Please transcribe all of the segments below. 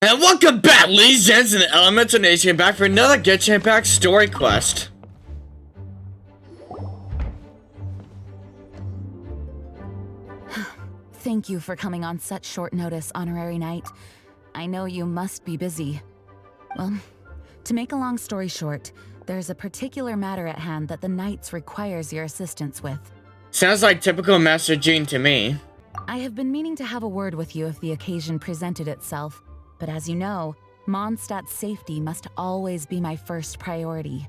And welcome back, ladies and gents, in the Elemental Nation, back for another Genshin Impact story quest. Thank you for coming on such short notice, Honorary Knight. I know you must be busy. Well, to make a long story short, there's a particular matter at hand that the Knights requires your assistance with. Sounds like typical Master Jean to me. I have been meaning to have a word with you if the occasion presented itself, but as you know, Mondstadt's safety must always be my first priority.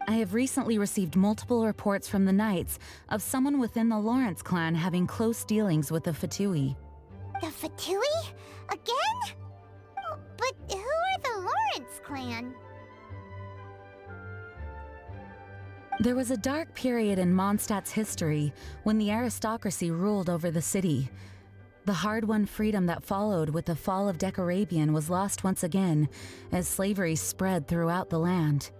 I have recently received multiple reports from the Knights of someone within the Lawrence clan having close dealings with the Fatui. The Fatui? Again? But who are the Lawrence clan? There was a dark period in Mondstadt's history when the aristocracy ruled over the city. The hard-won freedom that followed with the fall of Decarabian was lost once again as slavery spread throughout the land.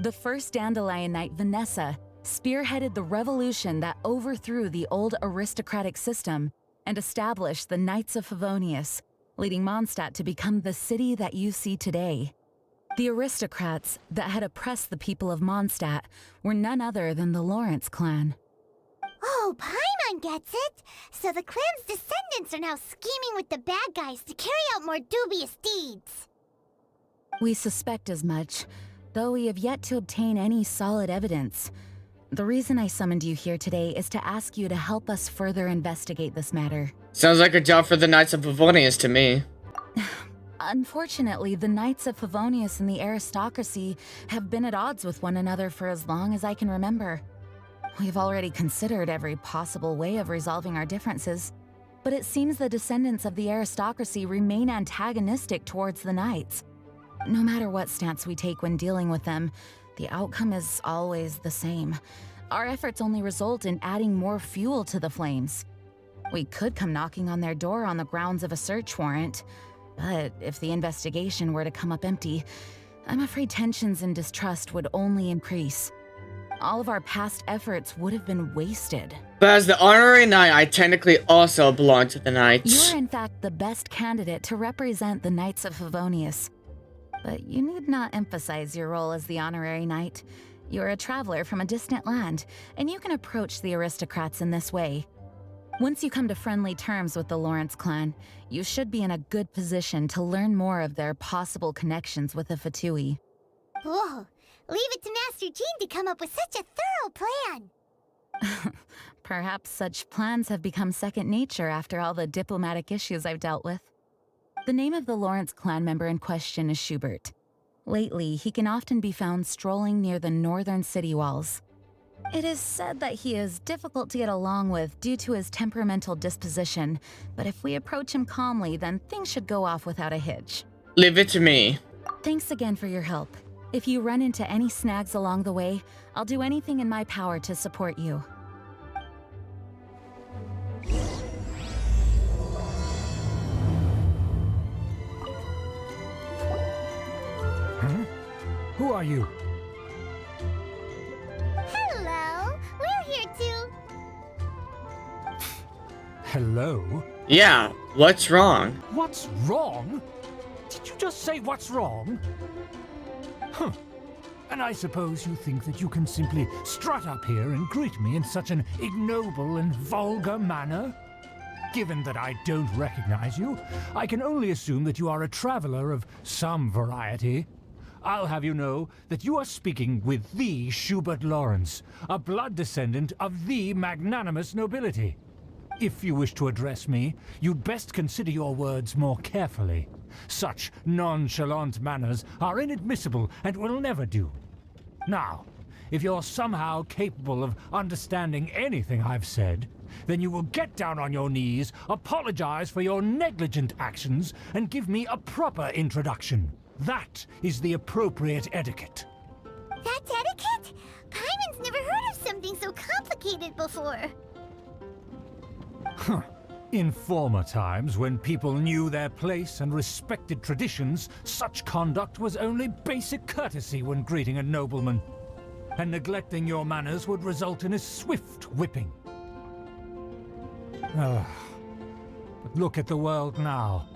The first Dandelion Knight, Vanessa, spearheaded the revolution that overthrew the old aristocratic system and established the Knights of Favonius, leading Mondstadt to become the city that you see today. The aristocrats that had oppressed the people of Mondstadt were none other than the Lawrence clan. Oh, Paimon gets it! So the clan's descendants are now scheming with the bad guys to carry out more dubious deeds. We suspect as much, though we have yet to obtain any solid evidence. The reason I summoned you here today is to ask you to help us further investigate this matter. Sounds like a job for the Knights of Favonius to me. Unfortunately, the Knights of Favonius and the aristocracy have been at odds with one another for as long as I can remember. We've already considered every possible way of resolving our differences, but it seems the descendants of the aristocracy remain antagonistic towards the Knights. No matter what stance we take when dealing with them, the outcome is always the same. Our efforts only result in adding more fuel to the flames. We could come knocking on their door on the grounds of a search warrant, but if the investigation were to come up empty, I'm afraid tensions and distrust would only increase. All of our past efforts would have been wasted. But as the Honorary Knight, I technically also belong to the Knights. You're in fact the best candidate to represent the Knights of Favonius. But you need not emphasize your role as the Honorary Knight. You're a traveler from a distant land, and you can approach the aristocrats in this way. Once you come to friendly terms with the Lawrence clan, you should be in a good position to learn more of their possible connections with the Fatui. Whoa, leave it to Master Jean to come up with such a thorough plan. Perhaps such plans have become second nature after all the diplomatic issues I've dealt with. The name of the Lawrence clan member in question is Schubert. Lately, he can often be found strolling near the northern city walls. It is said that he is difficult to get along with due to his temperamental disposition, but if we approach him calmly, then things should go off without a hitch. Leave it to me. Thanks again for your help. If you run into any snags along the way, I'll do anything in my power to support you. Huh? Who are you? Hello, we're here too. Hello? Yeah, what's wrong? What's wrong? Did you just say what's wrong? Huh. And I suppose you think that you can simply strut up here and greet me in such an ignoble and vulgar manner? Given that I don't recognize you, I can only assume that you are a traveler of some variety. I'll have you know that you are speaking with the Schubert Lawrence, a blood descendant of the magnanimous nobility. If you wish to address me, you'd best consider your words more carefully. Such nonchalant manners are inadmissible and will never do. Now, if you're somehow capable of understanding anything I've said, then you will get down on your knees, apologize for your negligent actions, and give me a proper introduction. That is the appropriate etiquette. That's etiquette? Paimon's never heard of something so complicated before. Huh. In former times, when people knew their place and respected traditions, such conduct was only basic courtesy when greeting a nobleman. And neglecting your manners would result in a swift whipping. But look at the world now.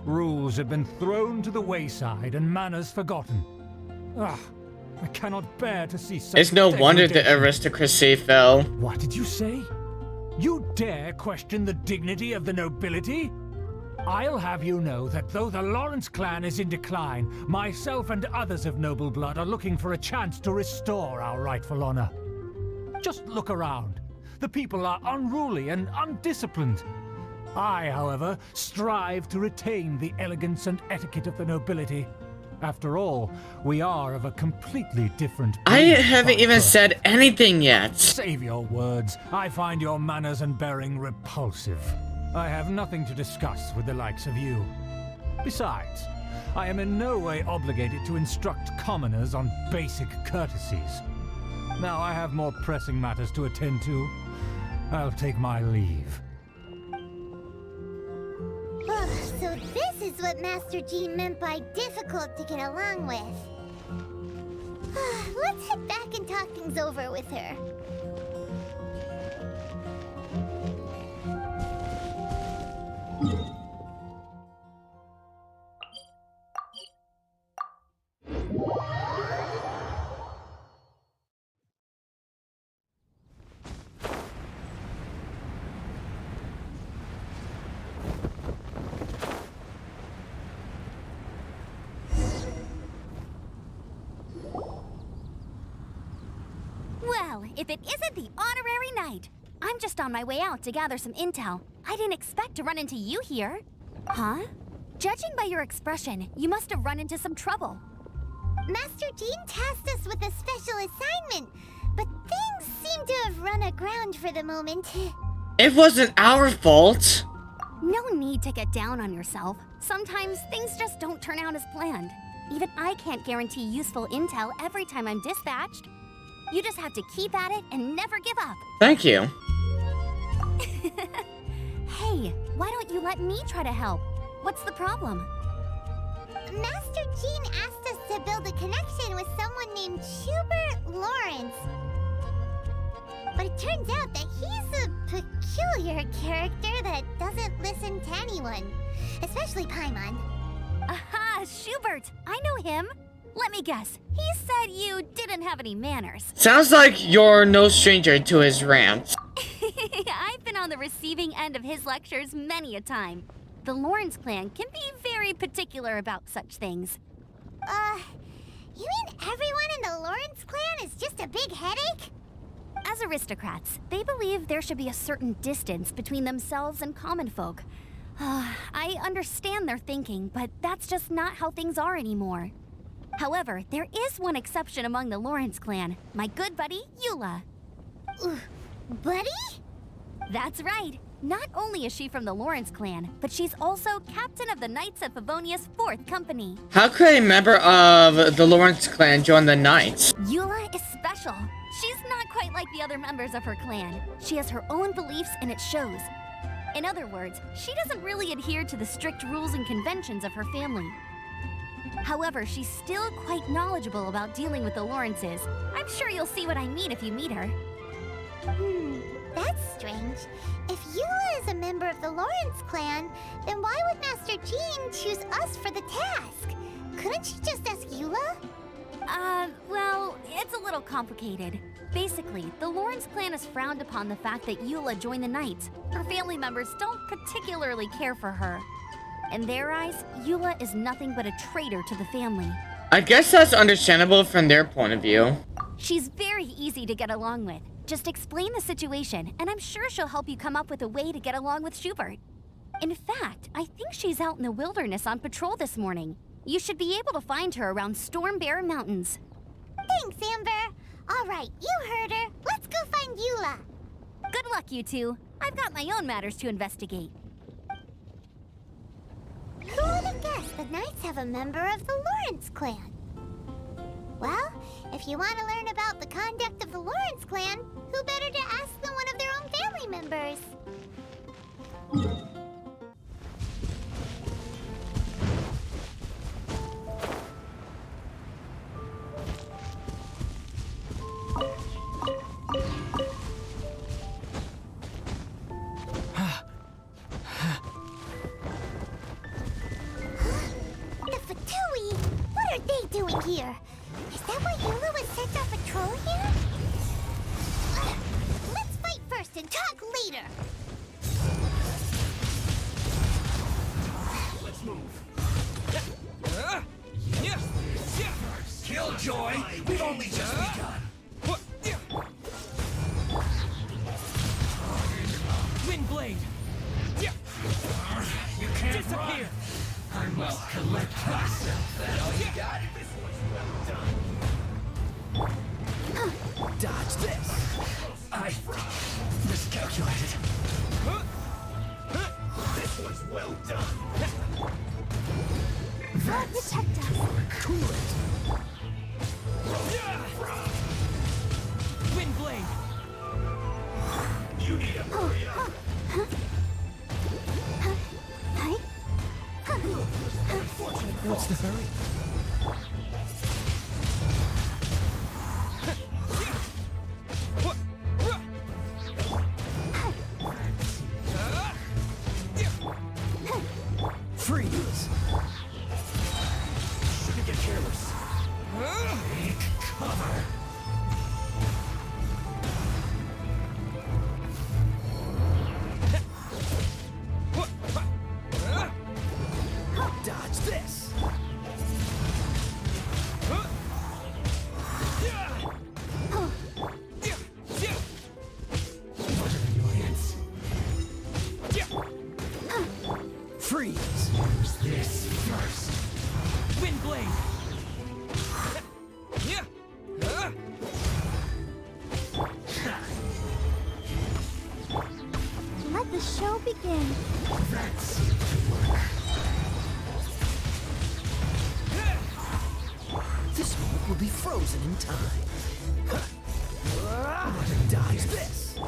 Rules have been thrown to the wayside and manners forgotten. Ah, I cannot bear to see such It's no wonder the degradation. aristocracy fell. What did you say? You dare question the dignity of the nobility? I'll have you know that though the Lawrence clan is in decline, myself and others of noble blood are looking for a chance to restore our rightful honor. Just look around. The people are unruly and undisciplined. I, however, strive to retain the elegance and etiquette of the nobility. After all, we are of a completely different I breed haven't by even birth. said anything yet. Save your words. I find your manners and bearing repulsive. I have nothing to discuss with the likes of you. Besides, I am in no way obligated to instruct commoners on basic courtesies. Now I have more pressing matters to attend to. I'll take my leave. Oh, so this is what Master Jean meant by difficult to get along with. Let's head back and talk things over with her. Well, if it isn't the honorary knight. I'm just on my way out to gather some intel. I didn't expect to run into you here. Huh? Judging by your expression, you must have run into some trouble. Master Jean tasked us with a special assignment, but things seem to have run aground for the moment. It wasn't our fault. No need to get down on yourself. Sometimes things just don't turn out as planned. Even I can't guarantee useful intel every time I'm dispatched. You just have to keep at it and never give up. Thank you. Hey, why don't you let me try to help? What's the problem? Master Jean asked us to build a connection with someone named Schubert Lawrence. But it turns out that he's a peculiar character that doesn't listen to anyone, especially Paimon. Aha, Schubert! I know him. Let me guess. He said you didn't have any manners. Sounds like you're no stranger to his rants. I've been on the receiving end of his lectures many a time. The Lawrence clan can be very particular about such things. You mean everyone in the Lawrence clan is just a big headache? As aristocrats, they believe there should be a certain distance between themselves and common folk. I understand their thinking, but that's just not how things are anymore. However, there is one exception among the Lawrence clan, my good buddy, Eula. Buddy? That's right. Not only is she from the Lawrence clan, but she's also captain of the Knights of Favonius 4th Company. How could a member of the Lawrence clan join the Knights? Eula is special. She's not quite like the other members of her clan. She has her own beliefs and it shows. In other words, she doesn't really adhere to the strict rules and conventions of her family. However, she's still quite knowledgeable about dealing with the Lawrences. I'm sure you'll see what I mean if you meet her. That's strange. If Eula is a member of the Lawrence clan, then why would Master Jean choose us for the task? Couldn't she just ask Eula? Well, it's a little complicated. Basically, the Lawrence clan has frowned upon the fact that Eula joined the Knights. Her family members don't particularly care for her. In their eyes, Eula is nothing but a traitor to the family. I guess that's understandable from their point of view. She's very easy to get along with. Just explain the situation, and I'm sure she'll help you come up with a way to get along with Schubert. In fact, I think she's out in the wilderness on patrol this morning. You should be able to find her around Storm Bear Mountains. Thanks, Amber. All right, you heard her. Let's go find Eula. Good luck, you two. I've got my own matters to investigate. Who would have guessed the Knights have a member of the Lawrence clan? Well, if you want to learn about the conduct of the Lawrence clan, who better to ask than one of their own family members? are they doing here? Is that why Eula was sent on patrol here? Let's fight first and talk later. Let's move. Killjoy, we've only just begun. Windblade! You can't Disappear! run. I must collect myself. That all you got? Dodge this. I miscalculated. This was well done. Protect us. Cool it. Windblade! You need a hurry up. What's the hurry? Freeze. Shouldn't get careless. Take cover. Dodge this. Annoyance. Freeze. Use this first. Windblade! Let the show begin. That seemed to work. This moment will be frozen in time. Dodge this.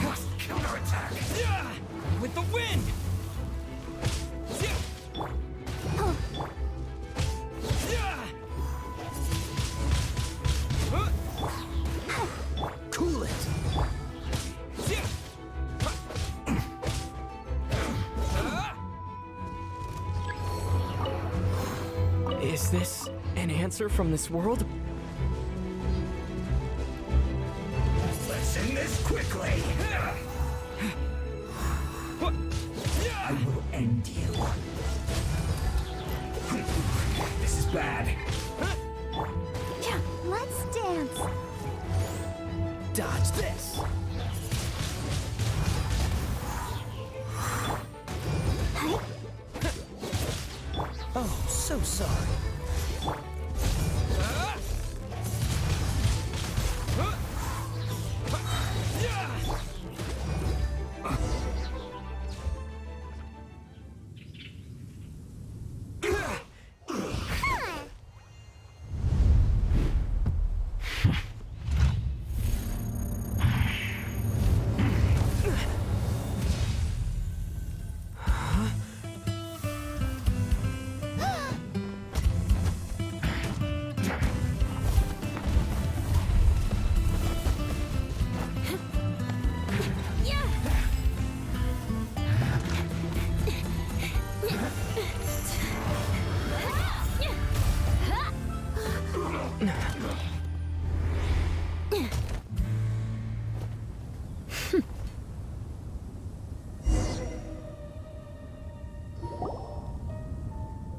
Must counterattack. With the wind! Cool it. Is this an answer from this world? Let's end this quickly. I will end you. This is bad. Yeah, let's dance. Dodge this. Oh, so sorry.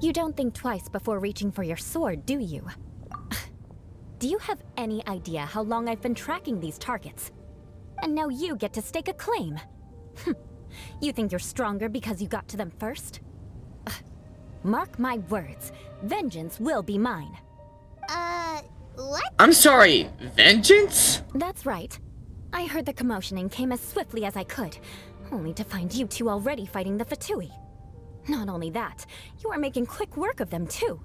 You don't think twice before reaching for your sword, do you? Do you have any idea how long I've been tracking these targets? And now you get to stake a claim. You think you're stronger because you got to them first? Mark my words, vengeance will be mine. What? I'm sorry, vengeance? That's right. I heard the commotion and came as swiftly as I could, only to find you two already fighting the Fatui. Not only that, you are making quick work of them too.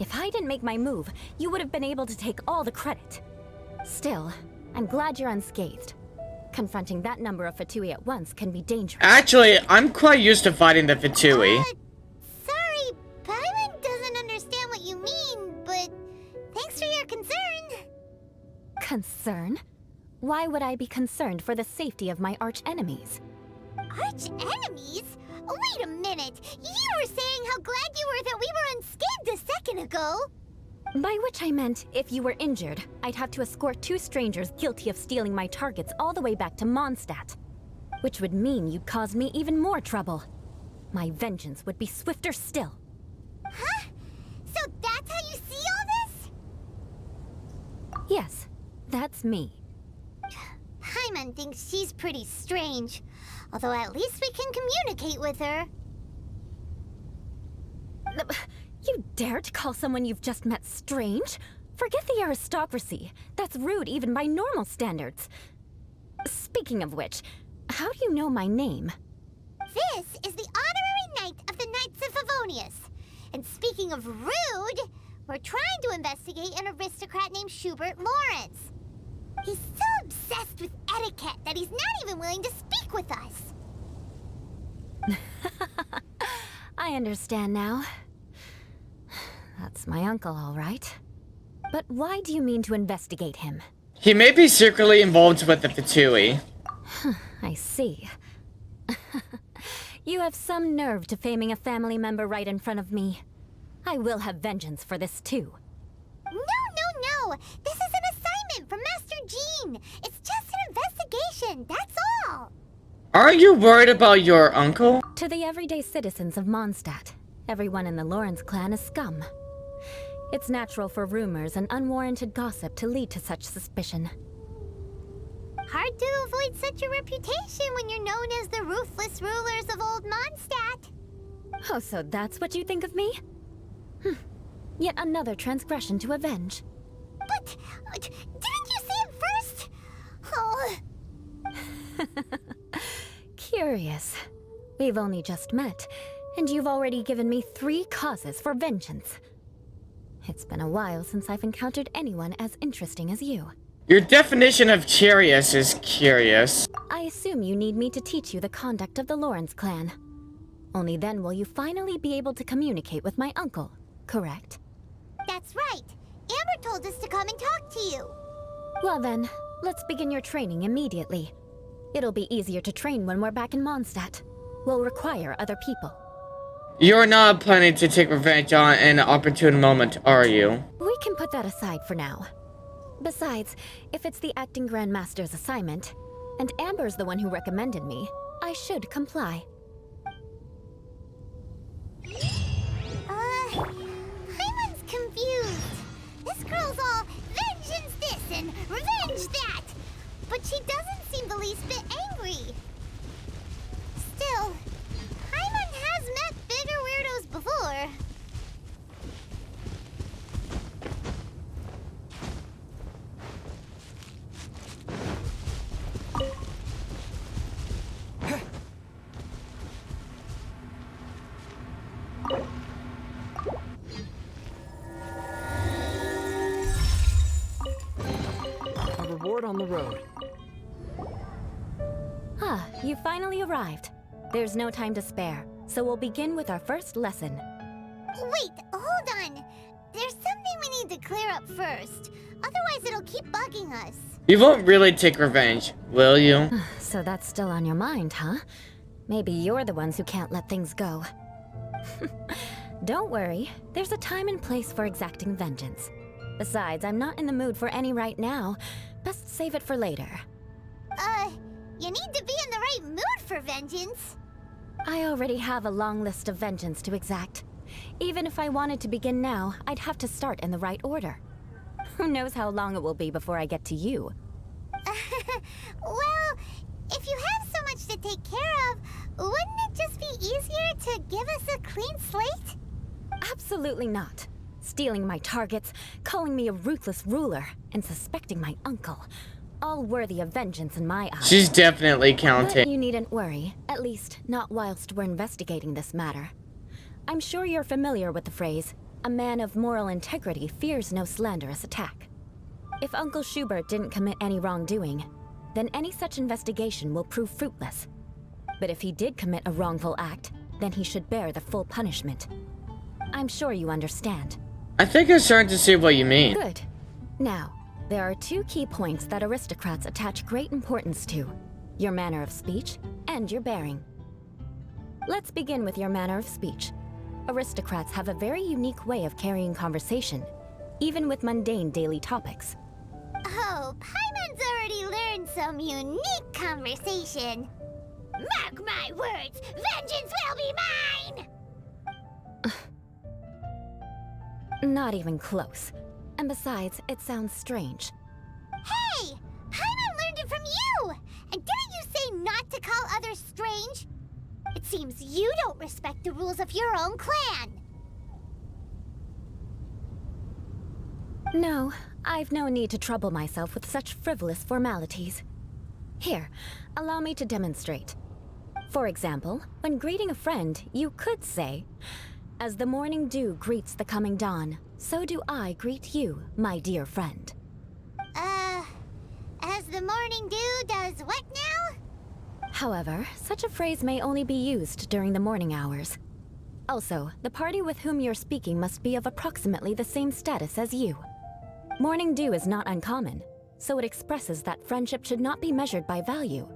If I didn't make my move, you would have been able to take all the credit. Still, I'm glad you're unscathed. Confronting that number of Fatui at once can be dangerous. Actually, I'm quite used to fighting the Fatui. Sorry, Paimon doesn't understand what you mean, but thanks for your concern. Concern? Why would I be concerned for the safety of my arch enemies? Arch enemies? Wait a minute. minute. You were saying how glad you were that we were unscathed a second ago. By which I meant, if you were injured, I'd have to escort 2 strangers guilty of stealing my targets all the way back to Mondstadt. Which would mean you'd cause me even more trouble. My vengeance would be swifter still. Huh? So that's how you see all this? Yes, that's me. Paimon thinks she's pretty strange. Although at least we can communicate with her. You dare to call someone you've just met strange? Forget the aristocracy. That's rude even by normal standards. Speaking of which, how do you know my name? This is the honorary knight of the Knights of Favonius. And speaking of rude, we're trying to investigate an aristocrat named Schubert Lawrence. He's so obsessed with etiquette that he's not even willing to speak with us. I understand now. That's my uncle, all right. But why do you mean to investigate him? He may be secretly involved with the Fatui. I see. You have some nerve to faming a family member right in front of me. I will have vengeance for this too. No. This is an assignment from Master Jean. It's just an investigation, that's all. Aren't you worried about your uncle? To the everyday citizens of Mondstadt, everyone in the Lawrence clan is scum. It's natural for rumors and unwarranted gossip to lead to such suspicion. Hard to avoid such a reputation when you're known as the ruthless rulers of Old Mondstadt. Oh, so that's what you think of me? Yet another transgression to avenge. But, didn't you say it first? Oh. Curious. We've only just met, and you've already given me 3 causes for vengeance. It's been a while since I've encountered anyone as interesting as you. Your definition of curious is curious. I assume you need me to teach you the conduct of the Lawrence clan. Only then will you finally be able to communicate with my uncle, correct? That's right. Amber told us to come and talk to you. Well then, let's begin your training immediately. It'll be easier to train when we're back in Mondstadt. We'll require other people. You're not planning to take revenge on an opportune moment, are you? We can put that aside for now. Besides, if it's the acting Grandmaster's assignment, and Amber's the one who recommended me, I should comply. Paimon's confused. This girl's all vengeance this and revenge that. But she doesn't seem the least bit angry. Still, Paimon has met bigger weirdos before. A reward on the road. Ah, you finally arrived. There's no time to spare, so we'll begin with our first lesson. Wait, hold on. There's something we need to clear up first. Otherwise, it'll keep bugging us. You won't really take revenge, will you? So that's still on your mind, huh? Maybe you're the ones who can't let things go. Don't worry, there's a time and place for exacting vengeance. Besides, I'm not in the mood for any right now. Best save it for later. You need to be in the right mood for vengeance. I already have a long list of vengeance to exact. Even if I wanted to begin now, I'd have to start in the right order. Who knows how long it will be before I get to you? Well, if you have so much to take care of, wouldn't it just be easier to give us a clean slate? Absolutely not. Stealing my targets, calling me a ruthless ruler, and suspecting my uncle. All worthy of vengeance in my eyes. She's definitely But counting. you needn't worry, at least not whilst we're investigating this matter. I'm sure you're familiar with the phrase, a man of moral integrity fears no slanderous attack. If Uncle Schubert didn't commit any wrongdoing, then any such investigation will prove fruitless. But if he did commit a wrongful act, then he should bear the full punishment. I'm sure you understand. I think I'm starting to see what you mean. Good. Now, there are 2 key points that aristocrats attach great importance to: your manner of speech and your bearing. Let's begin with your manner of speech. Aristocrats have a very unique way of carrying conversation, even with mundane daily topics. Oh, Paimon's already learned some unique conversation. Mark my words, vengeance will be mine! Not even close. And besides, it sounds strange. Hey! Paimon learned it from you! And didn't you say not to call others strange? It seems you don't respect the rules of your own clan. No, I've no need to trouble myself with such frivolous formalities. Here, allow me to demonstrate. For example, when greeting a friend, you could say, "As the morning dew greets the coming dawn, so do I greet you, my dear friend." As the morning dew does what now? However, such a phrase may only be used during the morning hours. Also, the party with whom you're speaking must be of approximately the same status as you. Morning dew is not uncommon, so it expresses that friendship should not be measured by value,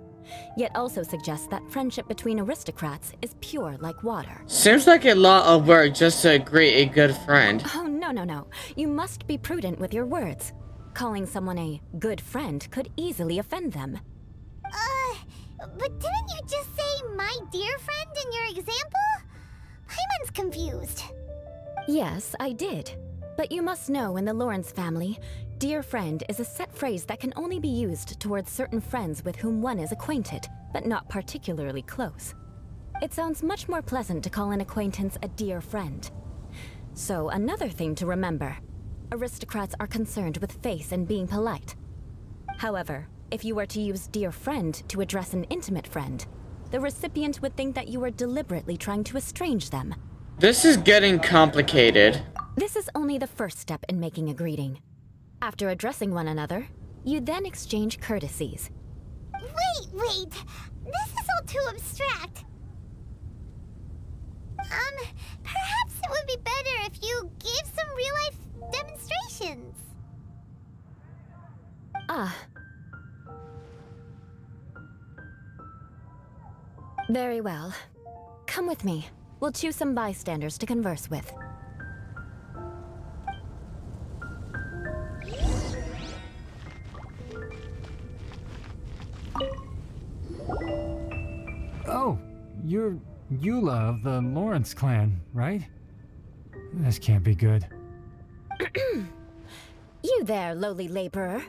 yet also suggests that friendship between aristocrats is pure like water. Seems like a lot of work just to greet a good friend. Oh, no. You must be prudent with your words. Calling someone a good friend could easily offend them. But didn't you just say my dear friend in your example? Paimon's confused. Yes, I did. But you must know in the Lawrence family, dear friend is a set phrase that can only be used towards certain friends with whom one is acquainted, but not particularly close. It sounds much more pleasant to call an acquaintance a dear friend. So another thing to remember, aristocrats are concerned with face and being polite. However, if you were to use dear friend to address an intimate friend, the recipient would think that you were deliberately trying to estrange them. This is getting complicated. This is only the first step in making a greeting. After addressing one another, you then exchange courtesies. Wait! This is all too abstract. Perhaps it would be better if you gave some real-life demonstrations. Very well. Come with me. We'll choose some bystanders to converse with. Oh, you're Eula of the Lawrence clan, right? This can't be good. You there, lowly laborer.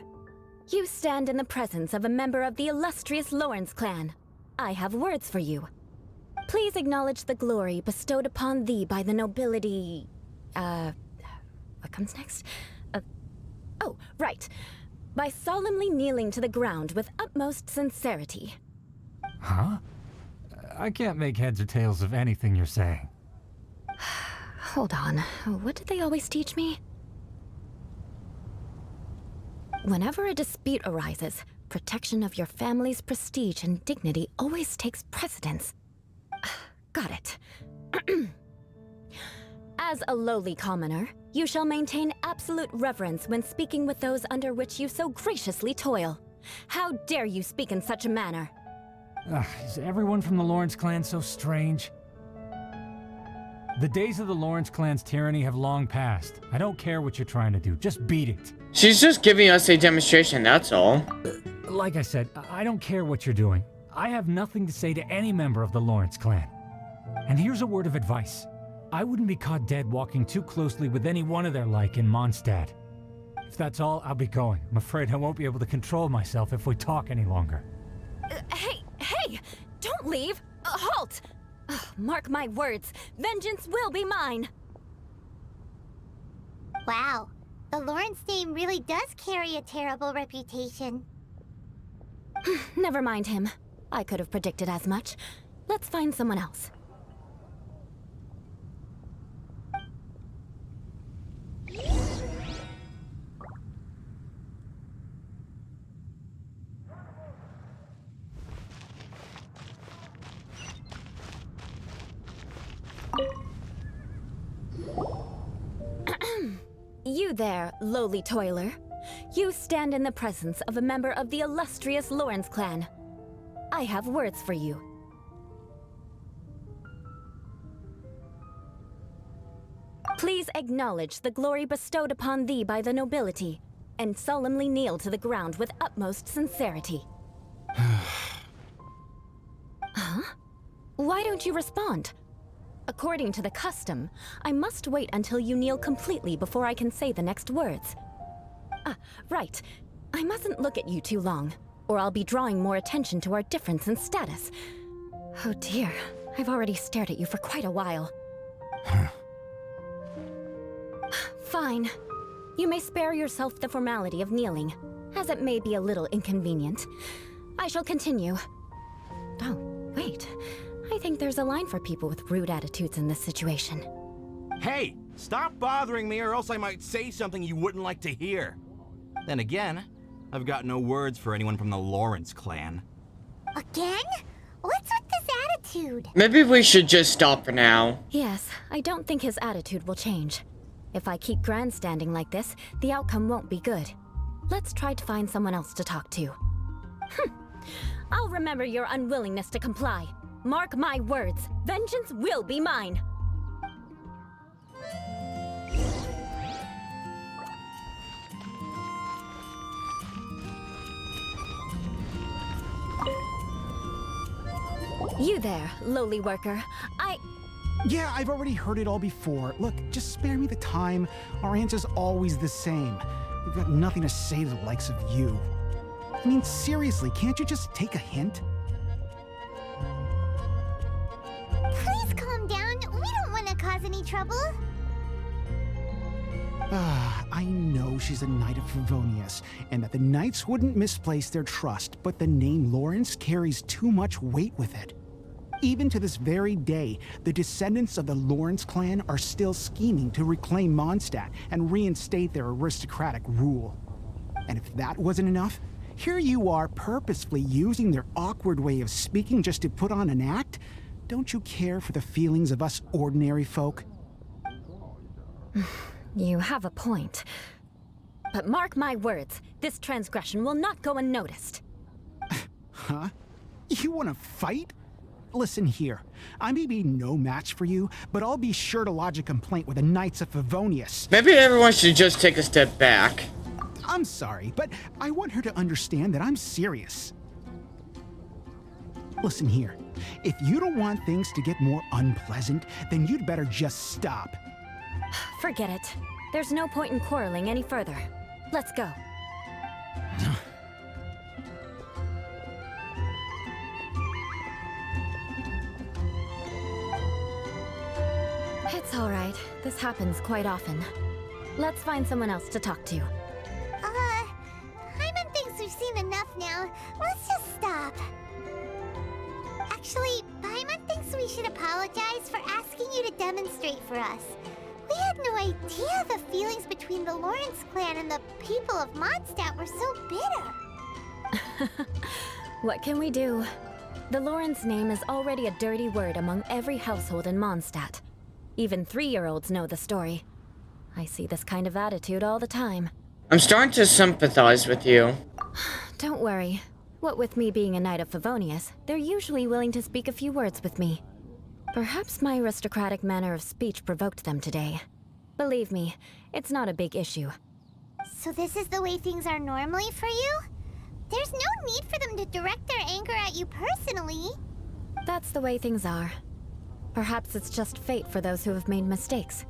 You stand in the presence of a member of the illustrious Lawrence clan. I have words for you. Please acknowledge the glory bestowed upon thee by the nobility... what comes next? Oh, right. By solemnly kneeling to the ground with utmost sincerity. Huh? I can't make heads or tails of anything you're saying. Hold on. What did they always teach me? Whenever a dispute arises, protection of your family's prestige and dignity always takes precedence. Got it. As a lowly commoner, you shall maintain absolute reverence when speaking with those under which you so graciously toil. How dare you speak in such a manner? Is everyone from the Lawrence clan so strange? The days of the Lawrence clan's tyranny have long passed. I don't care what you're trying to do, just beat it. She's just giving us a demonstration, that's all. Like I said, I don't care what you're doing. I have nothing to say to any member of the Lawrence clan. And here's a word of advice. I wouldn't be caught dead walking too closely with any one of their like in Mondstadt. If that's all, I'll be going. I'm afraid I won't be able to control myself if we talk any longer. Hey! Don't leave! Halt! Mark my words, vengeance will be mine! Wow, the Lawrence name really does carry a terrible reputation. Never mind him. I could have predicted as much. Let's find someone else. You there, lowly toiler. You stand in the presence of a member of the illustrious Lawrence clan. I have words for you. Please acknowledge the glory bestowed upon thee by the nobility, and solemnly kneel to the ground with utmost sincerity. Huh? Why don't you respond? According to the custom, I must wait until you kneel completely before I can say the next words. Ah, right. I mustn't look at you too long, or I'll be drawing more attention to our difference in status. Oh dear, I've already stared at you for quite a while. Fine. You may spare yourself the formality of kneeling, as it may be a little inconvenient. I shall continue. Oh, wait. I think there's a line for people with rude attitudes in this situation. Hey, stop bothering me or else I might say something you wouldn't like to hear. Then again, I've got no words for anyone from the Lawrence clan. Again? What's with this attitude? Maybe we should just stop for now. Yes, I don't think his attitude will change. If I keep grandstanding like this, the outcome won't be good. Let's try to find someone else to talk to. I'll remember your unwillingness to comply. Mark my words, vengeance will be mine. You there, lowly worker. Yeah, I've already heard it all before. Look, just spare me the time. Our answer's always the same. We've got nothing to say to the likes of you. I mean, seriously, can't you just take a hint? Please calm down. We don't want to cause any trouble. I know she's a knight of Favonius, and that the knights wouldn't misplace their trust, but the name Lawrence carries too much weight with it. Even to this very day, the descendants of the Lawrence clan are still scheming to reclaim Mondstadt and reinstate their aristocratic rule. And if that wasn't enough, here you are purposefully using their awkward way of speaking just to put on an act? Don't you care for the feelings of us ordinary folk? You have a point. But mark my words, this transgression will not go unnoticed. Huh? You want to fight? Listen here, I may be no match for you, but I'll be sure to lodge a complaint with the Knights of Favonius. Maybe everyone should just take a step back. I'm sorry, but I want her to understand that I'm serious. Listen here, if you don't want things to get more unpleasant, then you'd better just stop. Forget it. There's no point in quarreling any further. Let's go. It's all right. This happens quite often. Let's find someone else to talk to. Paimon thinks we've seen enough now. Let's just stop. Actually, Paimon thinks we should apologize for asking you to demonstrate for us. We had no idea the feelings between the Lawrence clan and the people of Mondstadt were so bitter. What can we do? The Lawrence name is already a dirty word among every household in Mondstadt. Even 3-year-olds know the story. I see this kind of attitude all the time. I'm starting to sympathize with you. Don't worry. What with me being a knight of Favonius, they're usually willing to speak a few words with me. Perhaps my aristocratic manner of speech provoked them today. Believe me, it's not a big issue. So this is the way things are normally for you? There's no need for them to direct their anger at you personally. That's the way things are. Perhaps it's just fate for those who have made mistakes.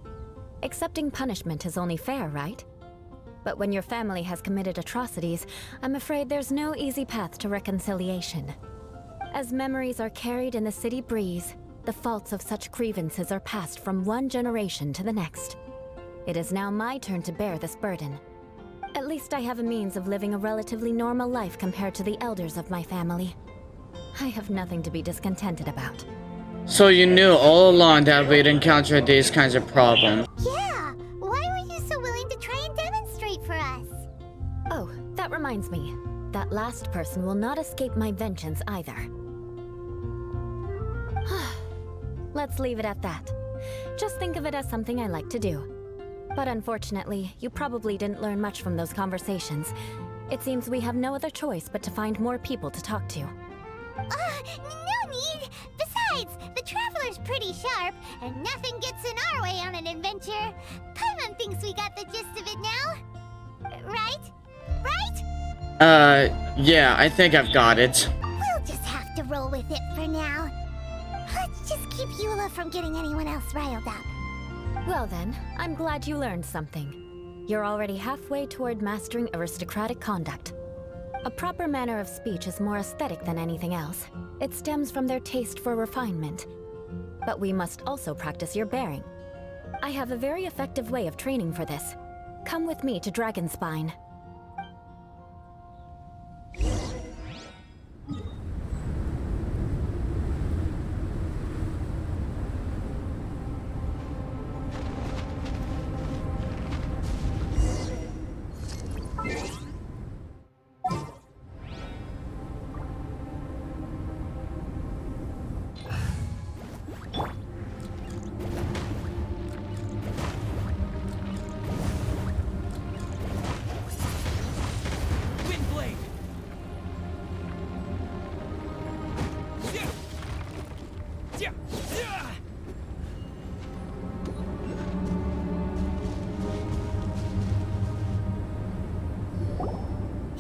Accepting punishment is only fair, right? But when your family has committed atrocities, I'm afraid there's no easy path to reconciliation. As memories are carried in the city breeze, the faults of such grievances are passed from one generation to the next. It is now my turn to bear this burden. At least I have a means of living a relatively normal life compared to the elders of my family. I have nothing to be discontented about. So you knew all along that we'd encounter these kinds of problems. Yeah, why were you so willing to try and demonstrate for us? Oh, that reminds me. That last person will not escape my vengeance either. Let's leave it at that. Just think of it as something I like to do. But unfortunately, you probably didn't learn much from those conversations. It seems we have no other choice but to find more people to talk to. No need! Besides, the Traveler's pretty sharp, and nothing gets in our way on an adventure. Paimon thinks we got the gist of it now. Right? Right? Yeah, I think I've got it. We'll just have to roll with it for now. Let's just keep Eula from getting anyone else riled up. Well then, I'm glad you learned something. You're already halfway toward mastering aristocratic conduct. A proper manner of speech is more aesthetic than anything else. It stems from their taste for refinement. But we must also practice your bearing. I have a very effective way of training for this. Come with me to Dragonspine.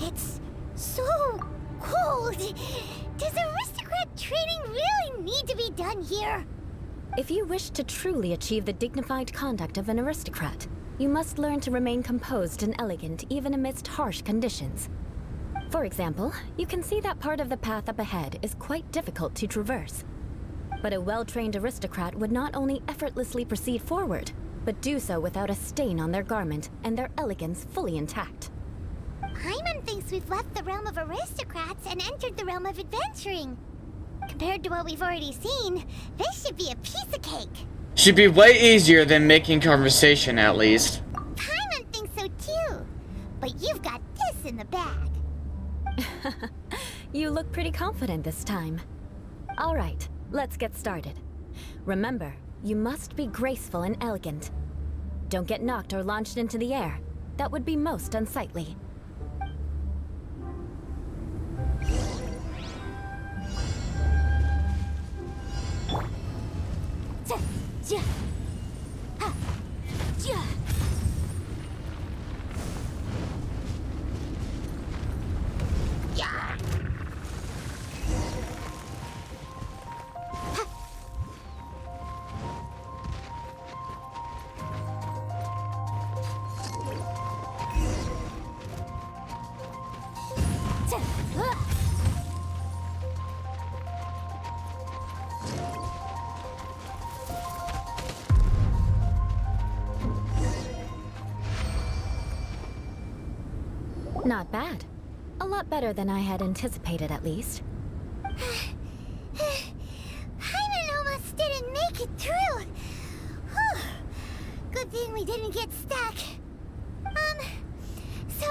It's so cold. Does aristocrat training really need to be done here? If you wish to truly achieve the dignified conduct of an aristocrat, you must learn to remain composed and elegant even amidst harsh conditions. For example, you can see that part of the path up ahead is quite difficult to traverse. But a well-trained aristocrat would not only effortlessly proceed forward, but do so without a stain on their garment and their elegance fully intact. Paimon thinks we've left the realm of aristocrats and entered the realm of adventuring. Compared to what we've already seen, this should be a piece of cake. Should be way easier than making conversation, at least. Paimon thinks so too. But you've got this in the bag. You look pretty confident this time. All right, let's get started. Remember, you must be graceful and elegant. Don't get knocked or launched into the air. That would be most unsightly. Not bad. A lot better than I had anticipated, at least. Paimon almost didn't make it through. Whew. Good thing we didn't get stuck. So,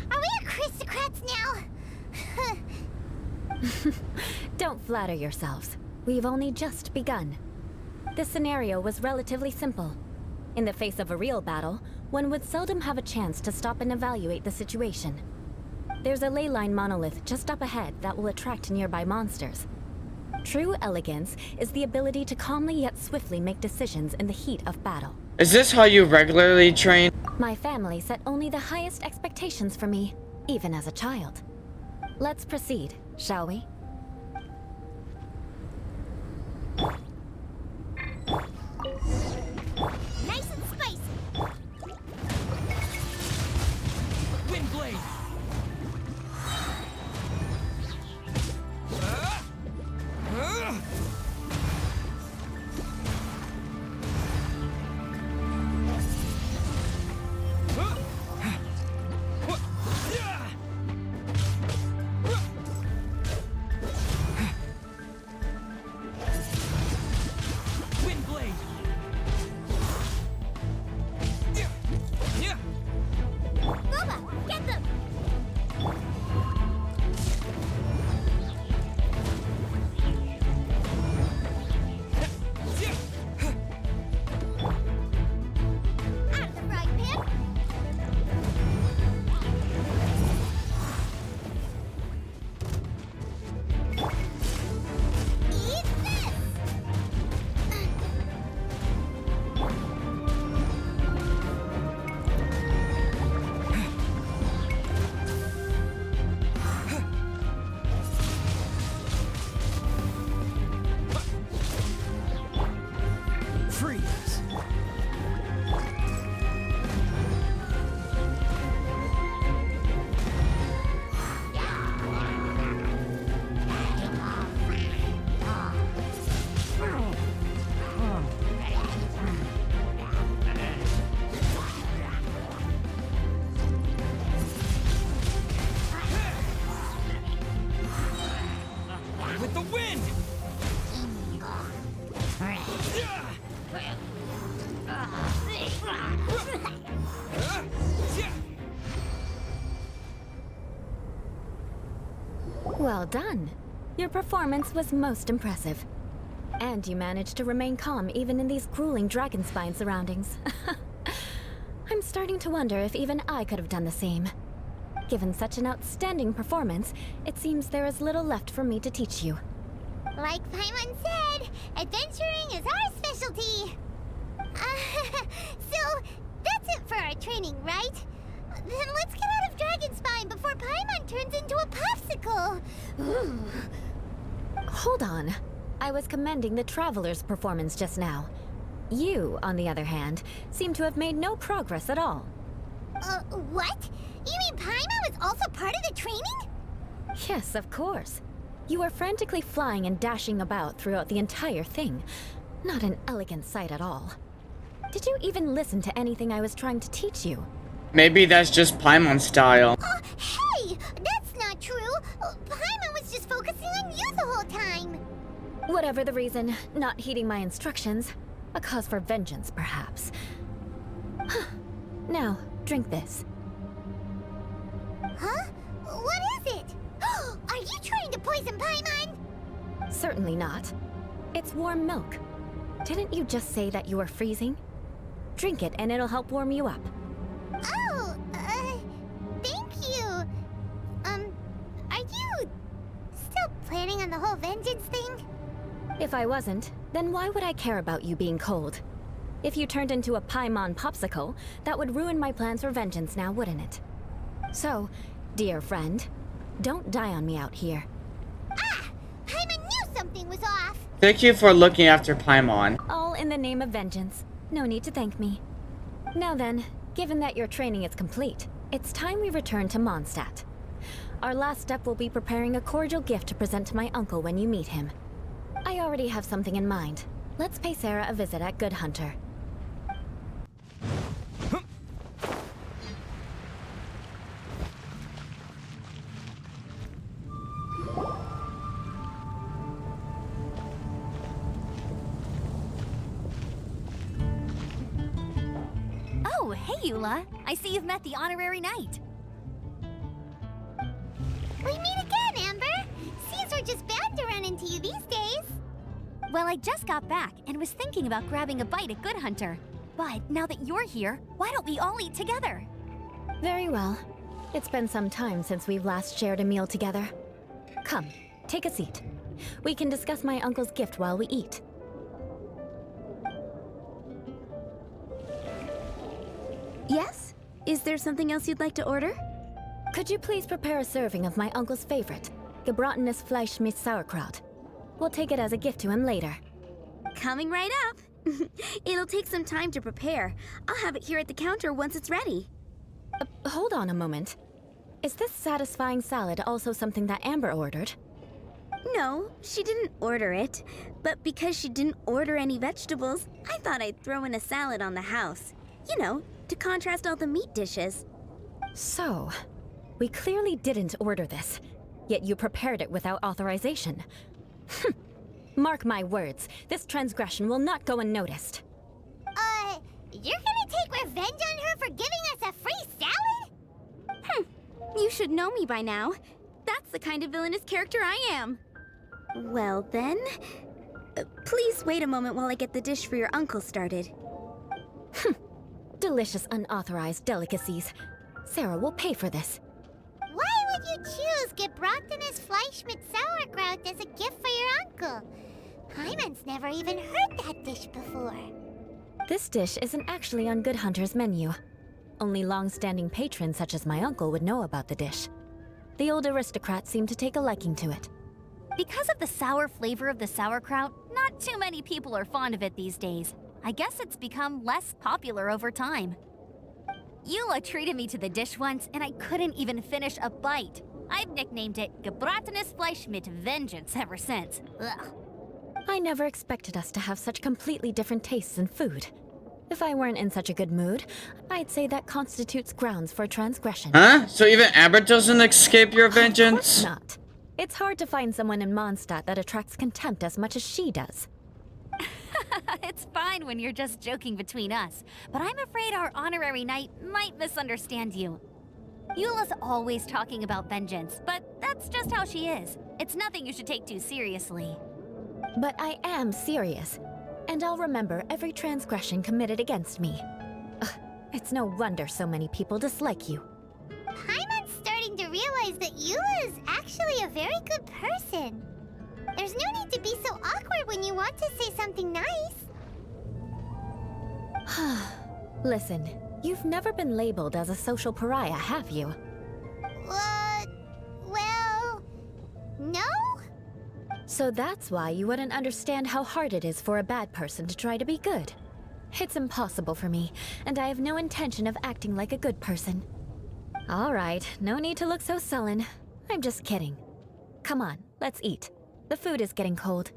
are we aristocrats now? Don't flatter yourselves. We've only just begun. This scenario was relatively simple. In the face of a real battle, one would seldom have a chance to stop and evaluate the situation. There's a ley line monolith just up ahead that will attract nearby monsters. True elegance is the ability to calmly yet swiftly make decisions in the heat of battle. Is this how you regularly train? My family set only the highest expectations for me, even as a child. Let's proceed, shall we? Nice and spicy. Windblade! freeze. With the wind! Well done. Your performance was most impressive. And you managed to remain calm even in these grueling dragon spine surroundings. I'm starting to wonder if even I could have done the same. Given such an outstanding performance, it seems there is little left for me to teach you. Like Paimon said, adventuring is our specialty. So, that's it for our training, right? Then let's get out of Dragon Spine before Paimon turns into a popsicle. Ooh. Hold on. I was commending the Traveler's performance just now. You, on the other hand, seem to have made no progress at all. What? You mean Paimon was also part of the training? Yes, of course. You were frantically flying and dashing about throughout the entire thing. Not an elegant sight at all. Did you even listen to anything I was trying to teach you? Maybe that's just Paimon style. Hey! That's not true! Paimon was just focusing on you the whole time! Whatever the reason, not heeding my instructions. A cause for vengeance, perhaps. Now, drink this. Huh? What is it? Are you trying to poison Paimon? Certainly not. It's warm milk. Didn't you just say that you were freezing? Drink it and it'll help warm you up. Oh, thank you. Are you still planning on the whole vengeance thing? If I wasn't, then why would I care about you being cold? If you turned into a Paimon popsicle, that would ruin my plans for vengeance now, wouldn't it? So, dear friend, don't die on me out here. Ah! Paimon knew something was off! Thank you for looking after Paimon. All in the name of vengeance. No need to thank me. Now then, given that your training is complete, it's time we return to Mondstadt. Our last step will be preparing a cordial gift to present to my uncle when you meet him. I already have something in mind. Let's pay Sarah a visit at Good Hunter. Oh, hey, Eula. I see you've met the honorary knight. We meet again, Amber! Seems we're just bound to run into you these days. Well, I just got back and was thinking about grabbing a bite at Good Hunter. But now that you're here, why don't we all eat together? Very well. It's been some time since we've last shared a meal together. Come, take a seat. We can discuss my uncle's gift while we eat. Yes? Is there something else you'd like to order? Could you please prepare a serving of my uncle's favorite, gebratenes Fleisch mit Sauerkraut? We'll take it as a gift to him later. Coming right up. It'll take some time to prepare. I'll have it here at the counter once it's ready. Hold on a moment. Is this satisfying salad also something that Amber ordered? No, she didn't order it. But because she didn't order any vegetables, I thought I'd throw in a salad on the house. You know, to contrast all the meat dishes. So, we clearly didn't order this, yet you prepared it without authorization. Mark my words, this transgression will not go unnoticed. You're gonna take revenge on her for giving us a free salad? You should know me by now. That's the kind of villainous character I am. Well then, please wait a moment while I get the dish for your uncle started. Delicious unauthorized delicacies. Sarah will pay for this. Why would you choose gebratenes Fleisch mit Sauerkraut as a gift for your uncle? Paimon's never even heard that dish before. This dish isn't actually on Good Hunter's menu. Only long-standing patrons such as my uncle would know about the dish. The old aristocrat seemed to take a liking to it. Because of the sour flavor of the sauerkraut, not too many people are fond of it these days. I guess it's become less popular over time. Eula treated me to the dish once, and I couldn't even finish a bite. I've nicknamed it Gebratenes Fleisch mit Vengeance ever since. Ugh. I never expected us to have such completely different tastes in food. If I weren't in such a good mood, I'd say that constitutes grounds for transgression. Huh? So even Amber doesn't escape your vengeance? Of course not. It's hard to find someone in Mondstadt that attracts contempt as much as she does. It's fine when you're just joking between us, but I'm afraid our honorary knight might misunderstand you. Eula's always talking about vengeance, but that's just how she is. It's nothing you should take too seriously. But I am serious, and I'll remember every transgression committed against me. Ugh, it's no wonder so many people dislike you. Paimon's starting to realize that Eula is actually a very good person. There's no need to be so awkward when you want to say something nice. Listen, you've never been labeled as a social pariah, have you? Well, no? So that's why you wouldn't understand how hard it is for a bad person to try to be good. It's impossible for me, and I have no intention of acting like a good person. All right, no need to look so sullen. I'm just kidding. Come on, let's eat. The food is getting cold.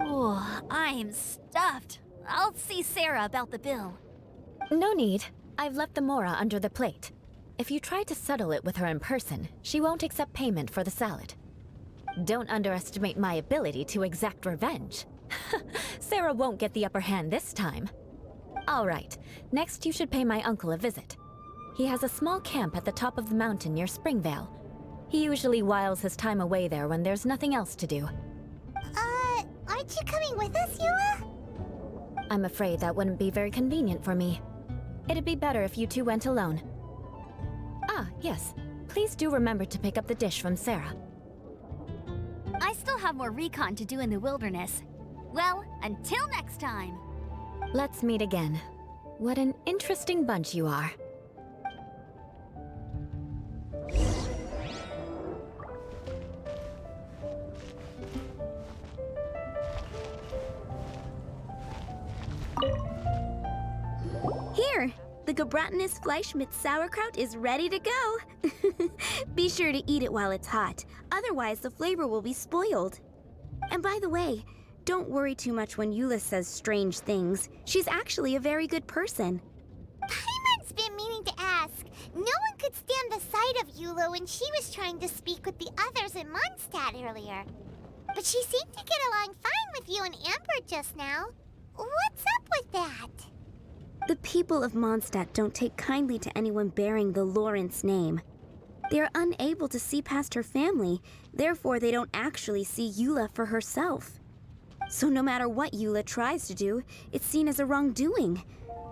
Oh, I'm stuffed. I'll see Sarah about the bill. No need. I've left the mora under the plate. If you try to settle it with her in person, she won't accept payment for the salad. Don't underestimate my ability to exact revenge. Sarah won't get the upper hand this time. All right, next you should pay my uncle a visit. He has a small camp at the top of the mountain near Springvale. He usually whiles his time away there when there's nothing else to do. Aren't you coming with us, Eula? I'm afraid that wouldn't be very convenient for me. It'd be better if you two went alone. Ah, yes. Please do remember to pick up the dish from Sarah. I still have more recon to do in the wilderness. Well, until next time. Let's meet again. What an interesting bunch you are. Here, the Gebratenes Fleisch mit sauerkraut is ready to go. Be sure to eat it while it's hot, otherwise the flavor will be spoiled. And by the way, don't worry too much when Eula says strange things. She's actually a very good person. Paimon's been meaning to ask. No one could stand the sight of Eula when she was trying to speak with the others in Mondstadt earlier. But she seemed to get along fine with you and Amber just now. What's up with that? The people of Mondstadt don't take kindly to anyone bearing the Lawrence name. They are unable to see past her family, therefore they don't actually see Eula for herself. So no matter what Eula tries to do, it's seen as a wrongdoing.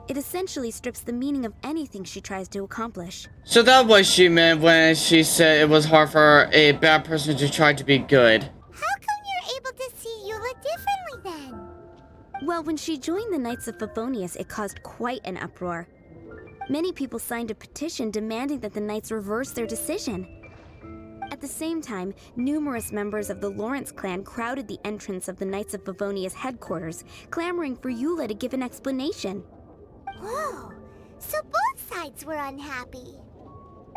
It essentially strips the meaning of anything she tries to accomplish. So that what she meant when she said it was hard for a bad person to try to be good. How come you're able to see Eula differently then? Well, when she joined the Knights of Favonius, it caused quite an uproar. Many people signed a petition demanding that the Knights reverse their decision. At the same time, numerous members of the Lawrence clan crowded the entrance of the Knights of Favonius headquarters, clamoring for Eula to give an explanation. Whoa, so both sides were unhappy.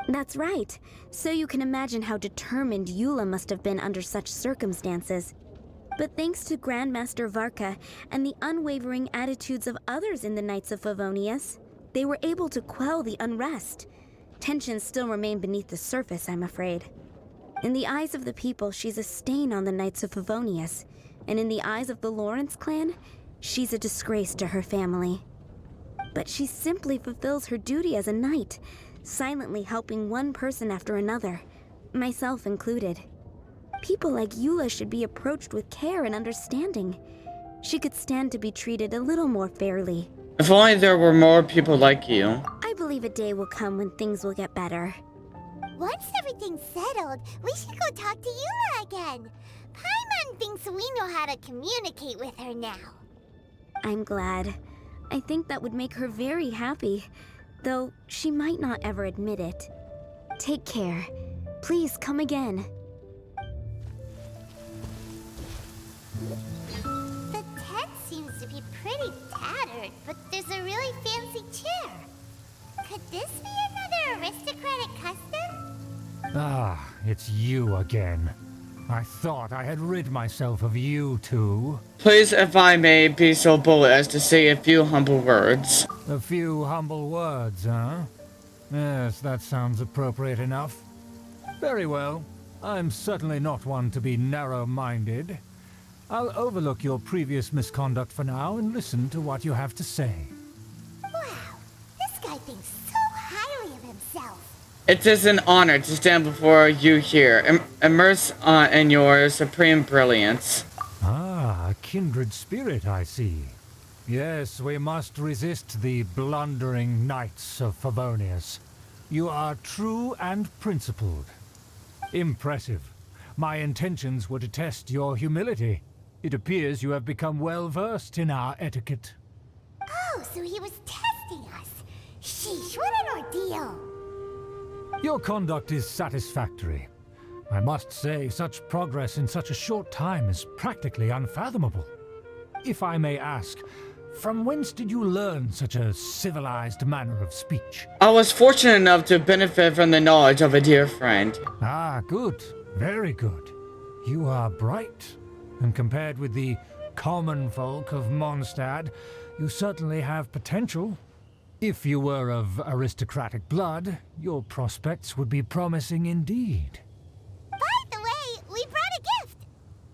That's right. So you can imagine how determined Eula must have been under such circumstances. But thanks to Grandmaster Varka and the unwavering attitudes of others in the Knights of Favonius, they were able to quell the unrest. Tensions still remain beneath the surface, I'm afraid. In the eyes of the people, she's a stain on the Knights of Favonius, and in the eyes of the Lawrence clan, she's a disgrace to her family. But she simply fulfills her duty as a knight, silently helping one person after another, myself included. People like Eula should be approached with care and understanding. She could stand to be treated a little more fairly. If only there were more people like you. I believe a day will come when things will get better. Once everything's settled, we should go talk to Eula again. Paimon thinks we know how to communicate with her now. I'm glad. I think that would make her very happy, though she might not ever admit it. Take care. Please come again. The tent seems to be pretty tattered, but there's a really fancy chair. Could this be another aristocratic custom? Ah, it's you again. I thought I had rid myself of you two. Please, if I may be so bold as to say a few humble words. A few humble words, huh? Yes, that sounds appropriate enough. Very well. I'm certainly not one to be narrow-minded. I'll overlook your previous misconduct for now and listen to what you have to say. Wow, this guy thinks so highly of himself. It is an honor to stand before you here, immersed in your supreme brilliance. Ah, a kindred spirit, I see. Yes, we must resist the blundering knights of Favonius. You are true and principled. Impressive. My intentions were to test your humility. It appears you have become well-versed in our etiquette. Oh, so he was testing us. Sheesh, what an ordeal. Your conduct is satisfactory. I must say, such progress in such a short time is practically unfathomable. If I may ask, from whence did you learn such a civilized manner of speech? I was fortunate enough to benefit from the knowledge of a dear friend. Ah, good. Very good. You are bright, and compared with the common folk of Mondstadt, you certainly have potential. If you were of aristocratic blood, your prospects would be promising indeed. By the way, we brought a gift.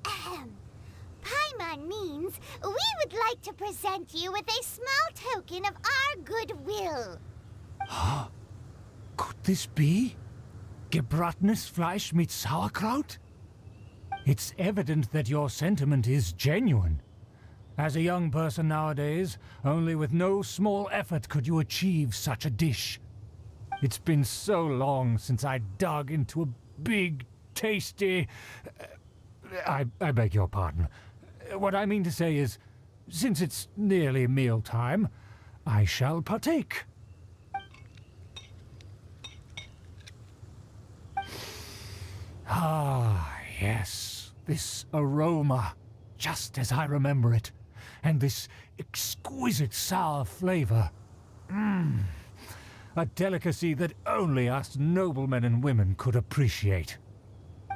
Ahem. Paimon means we would like to present you with a small token of our goodwill. Could this be? Gebratenes Fleisch mit Sauerkraut? It's evident that your sentiment is genuine. As a young person nowadays, only with no small effort could you achieve such a dish. It's been so long since I dug into a big, tasty... I beg your pardon. What I mean to say is, since it's nearly mealtime, I shall partake. Ah, yes, this aroma, just as I remember it. And this exquisite sour flavor. A delicacy that only us noblemen and women could appreciate.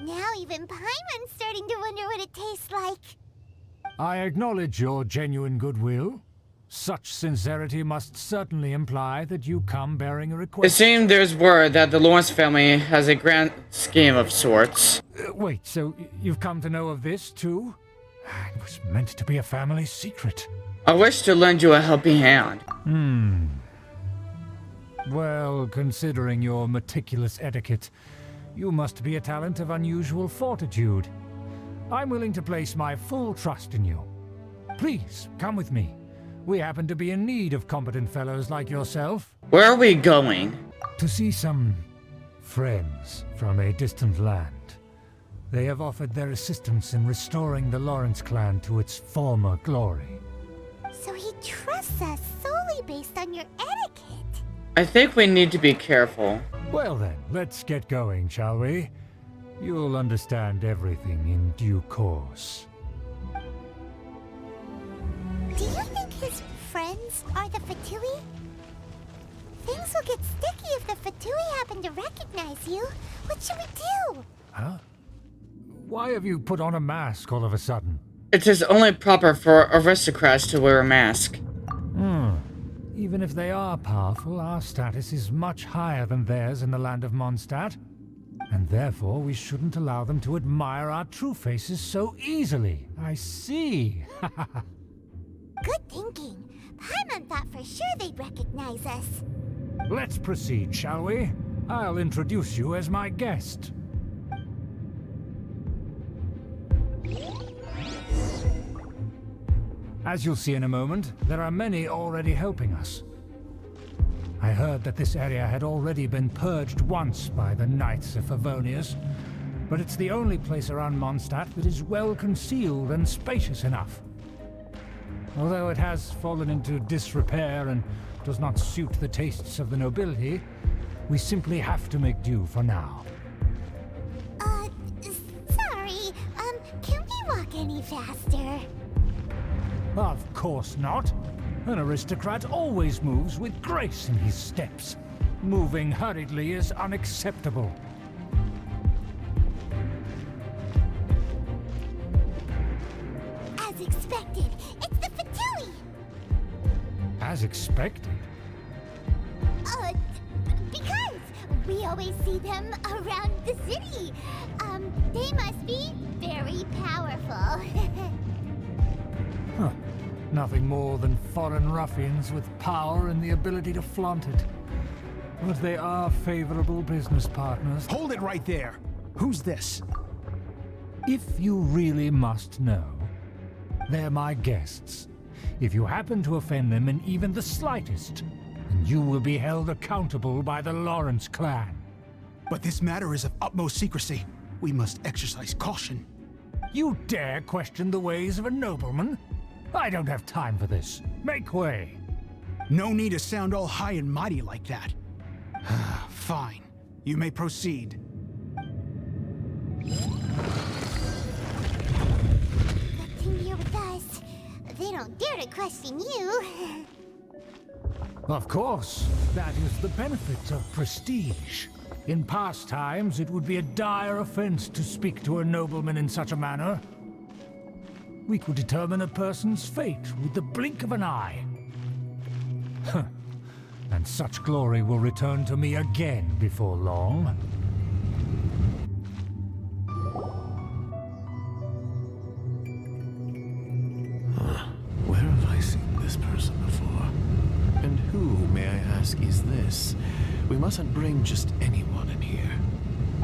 Now even Paimon's starting to wonder what it tastes like. I acknowledge your genuine goodwill. Such sincerity must certainly imply that you come bearing a It request. seems there's word that the Lawrence family has a grand scheme of sorts. Wait, so you've come to know of this, too? It was meant to be a family secret. I wish to lend you a helping hand. Well, considering your meticulous etiquette, you must be a talent of unusual fortitude. I'm willing to place my full trust in you. Please, come with me. We happen to be in need of competent fellows like yourself. Where are we going? To see some friends from a distant land. They have offered their assistance in restoring the Lawrence clan to its former glory. So he trusts us solely based on your etiquette. I think we need to be careful. Well then, let's get going, shall we? You'll understand everything in due course. Do you think his friends are the Fatui? Things will get sticky if the Fatui happen to recognize you. What should we do? Huh? Why have you put on a mask all of a sudden? It is only proper for aristocrats to wear a mask. Even if they are powerful, our status is much higher than theirs in the land of Mondstadt. And therefore, we shouldn't allow them to admire our true faces so easily. I see. Good thinking. Paimon thought for sure they'd recognize us. Let's proceed, shall we? I'll introduce you as my guest. As you'll see in a moment, there are many already helping us. I heard that this area had already been purged once by the Knights of Favonius, but it's the only place around Mondstadt that is well concealed and spacious enough. Although it has fallen into disrepair and does not suit the tastes of the nobility, we simply have to make do for now. Sorry, can we walk any any faster. Of course not. An aristocrat always moves with grace in his steps. Moving hurriedly is unacceptable. As expected, it's the Fatui! As expected. Because we always see them around the city. They must be very powerful. Huh. Nothing more than foreign ruffians with power and the ability to flaunt it. But they are favorable business partners. Hold it right there! Who's this? If you really must know, they're my guests. If you happen to offend them in even the slightest, then you will be held accountable by the Lawrence clan. But this matter is of utmost secrecy. We must exercise caution. You dare question the ways of a nobleman? I don't have time for this. Make way. No need to sound all high and mighty like that. Fine. You may proceed. Good thing you're with us. They don't dare to question you. Of course, that is the benefit of prestige. In past times, it would be a dire offense to speak to a nobleman in such a manner. We could determine a person's fate with the blink of an eye. And such glory will return to me again before long. Where have I seen this person before? And who, may I ask, is this? We mustn't bring just anyone in here.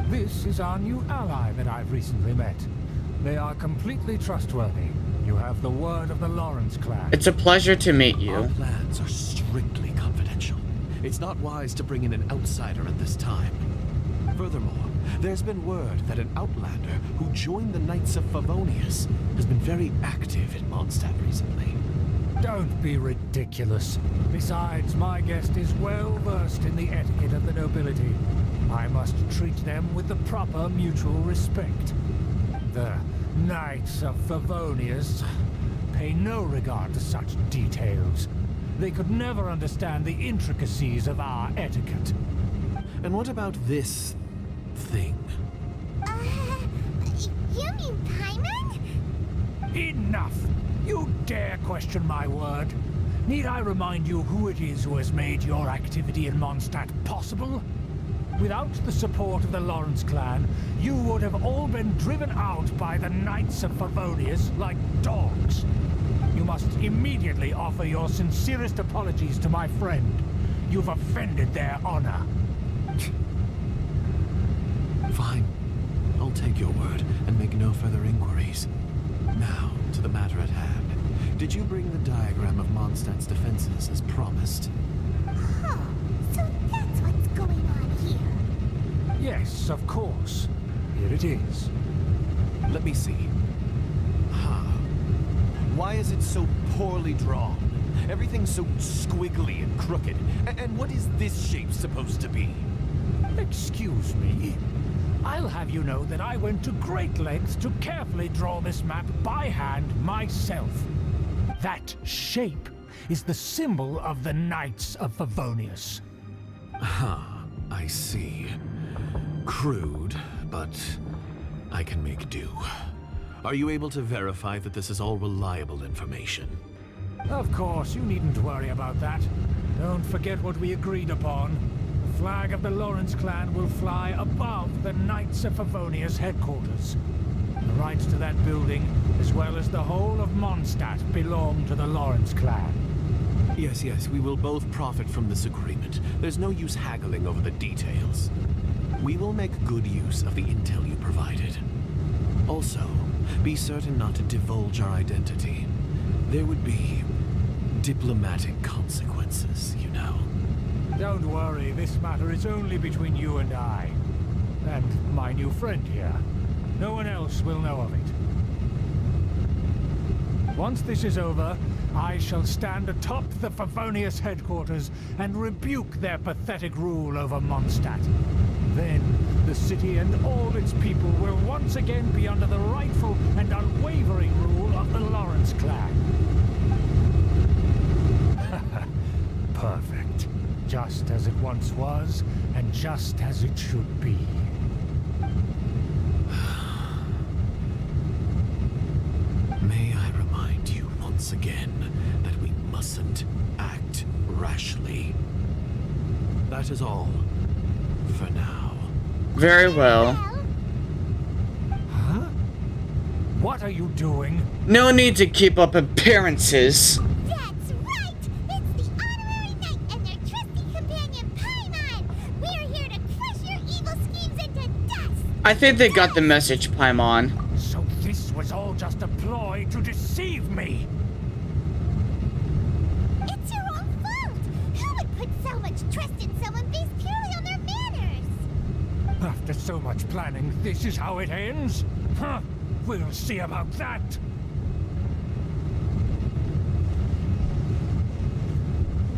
This is our new ally that I've recently met. They are completely trustworthy. You have the word of the Lawrence clan. It's a pleasure to meet you. Our plans are strictly confidential. It's not wise to bring in an outsider at this time. Furthermore, there's been word that an outlander who joined the Knights of Favonius has been very active in Mondstadt recently. Don't be ridiculous. Besides, my guest is well versed in the etiquette of the nobility. I must treat them with the proper mutual respect. The Knights of Favonius pay no regard to such details. They could never understand the intricacies of our etiquette. And what about this thing? You mean Paimon? Enough! You dare question my word? Need I remind you who it is who has made your activity in Mondstadt possible? Without the support of the Lawrence clan, you would have all been driven out by the Knights of Favonius like dogs. You must immediately offer your sincerest apologies to my friend. You've offended their honor. Fine. I'll take your word and make no further inquiries. Now, to the matter at hand. Did you bring the diagram of Mondstadt's defenses as promised? Huh. So that's what's going on here. Yes, of course. Here it is. Let me see. Why is it so poorly drawn? Everything's so squiggly and crooked. And what is this shape supposed to be? Excuse me. I'll have you know that I went to great lengths to carefully draw this map by hand myself. That shape is the symbol of the Knights of Favonius. I see. Crude, but I can make do. Are you able to verify that this is all reliable information? Of course, you needn't worry about that. Don't forget what we agreed upon. The flag of the Lawrence clan will fly above the Knights of Favonius headquarters. The rights to that building, as well as the whole of Mondstadt, belong to the Lawrence clan. Yes, we will both profit from this agreement. There's no use haggling over the details. We will make good use of the intel you provided. Also, be certain not to divulge our identity. There would be diplomatic consequences, you know. Don't worry, this matter is only between you and I. And my new friend here. No one else will know of it. Once this is over, I shall stand atop the Favonius headquarters and rebuke their pathetic rule over Mondstadt. Then, the city and all its people will once again be under the rightful and unwavering rule as it once was, and just as it should be. May I remind you once again that we mustn't act rashly. That is all, for now. Very well. Huh? What are you doing? No need to keep up appearances. That's right! It's the honorary knight and their trusty companion, Paimon! We are here to crush your evil schemes into dust! I think they got the message, Paimon. So this was all just a ploy to deceive me! It's your own fault! Who would put so much trust in someone based purely on their manners? After so much planning, this is how it ends? Huh? We'll see about that!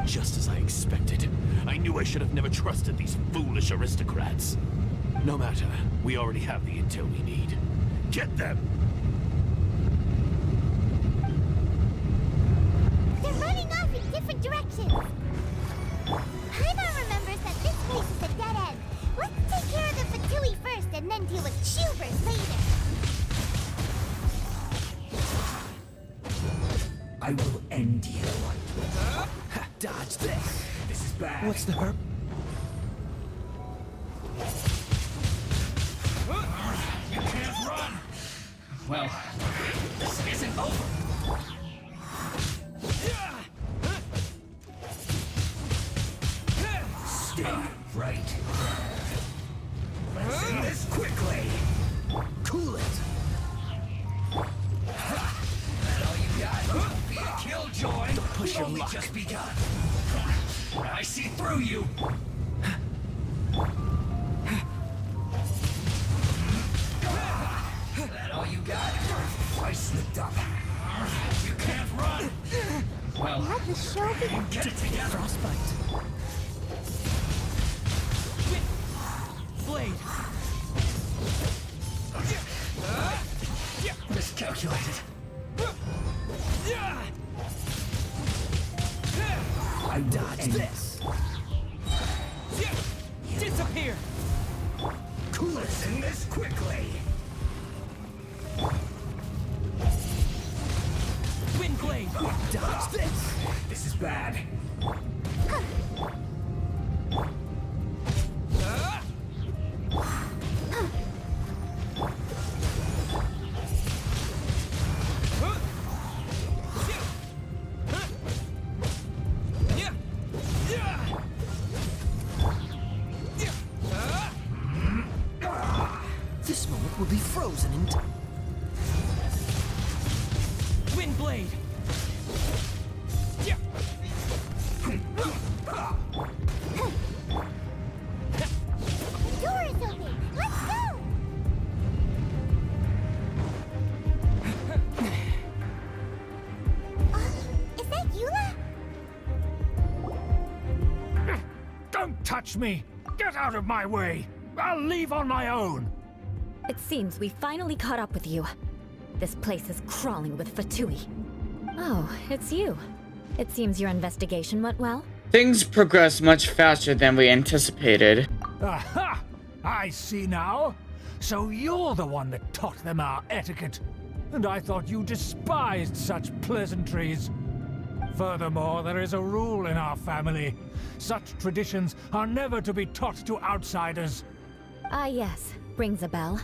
Just as I expected. I knew I should have never trusted these foolish aristocrats. No matter, we already have the intel we need. Get them! They're running off in different directions. Paimon remembers that this place is a dead end. Let's take care of the Fatui first and then deal with Tubers later. I will end you. Dodge this. This is bad. What's the hurt? You can't run. Well, this isn't over. Stay right. Let's see this quickly. Cool it. That all you got? Be a killjoy. Don't push your Only luck. just begun. I see through you. That all you got? I slipped up. You can't run. Well, Let the show begin. get it together. Frostbite. Blade. Miscalculated. I dodged this. Disappear. Listen this quickly. Wind blade. Dodge this. This is bad. This moment will be frozen in time. Wind blade. The door is open. Let's go. Is that Eula? Don't touch me! Get out of my way! I'll leave on my own! It seems we finally caught up with you. This place is crawling with Fatui. Oh, it's you. It seems your investigation went well. Things progressed much faster than we anticipated. Aha! I see now. So you're the one that taught them our etiquette. And I thought you despised such pleasantries. Furthermore, there is a rule in our family. Such traditions are never to be taught to outsiders. Ah yes, rings a bell.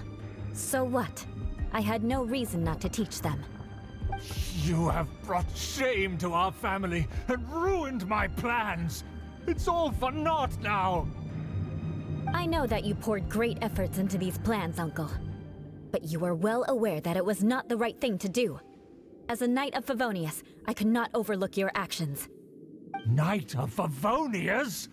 So what? I had no reason not to teach them. You have brought shame to our family and ruined my plans. It's all for naught now. I know that you poured great efforts into these plans, Uncle. But you were well aware that it was not the right thing to do. As a Knight of Favonius, I could not overlook your actions. Knight of Favonius?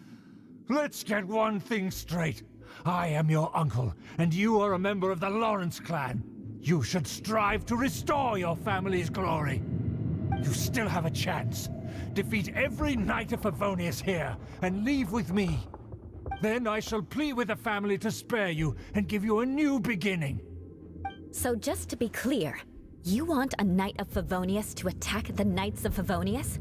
Let's get one thing straight. I am your uncle, and you are a member of the Lawrence clan. You should strive to restore your family's glory. You still have a chance. Defeat every Knight of Favonius here, and leave with me. Then I shall plead with the family to spare you and give you a new beginning. So just to be clear, you want a Knight of Favonius to attack the Knights of Favonius?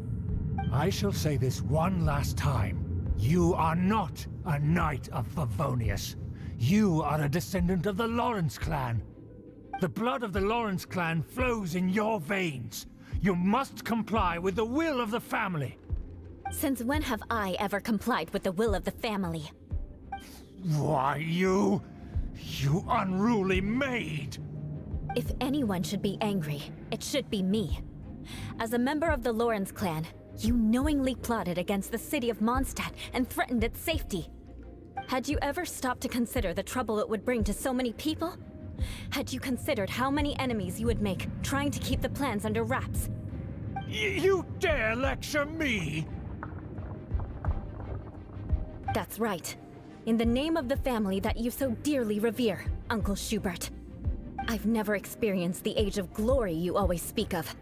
I shall say this one last time. You are not a knight of Favonius. You are a descendant of the Lawrence clan. The blood of the Lawrence clan flows in your veins. You must comply with the will of the family. Since when have I ever complied with the will of the family? Why, you unruly maid! If anyone should be angry, it should be me. As a member of the Lawrence clan, you knowingly plotted against the city of Mondstadt and threatened its safety. Had you ever stopped to consider the trouble it would bring to so many people? Had you considered how many enemies you would make trying to keep the plans under wraps? You dare lecture me? That's right. In the name of the family that you so dearly revere, Uncle Schubert. I've never experienced the age of glory you always speak of.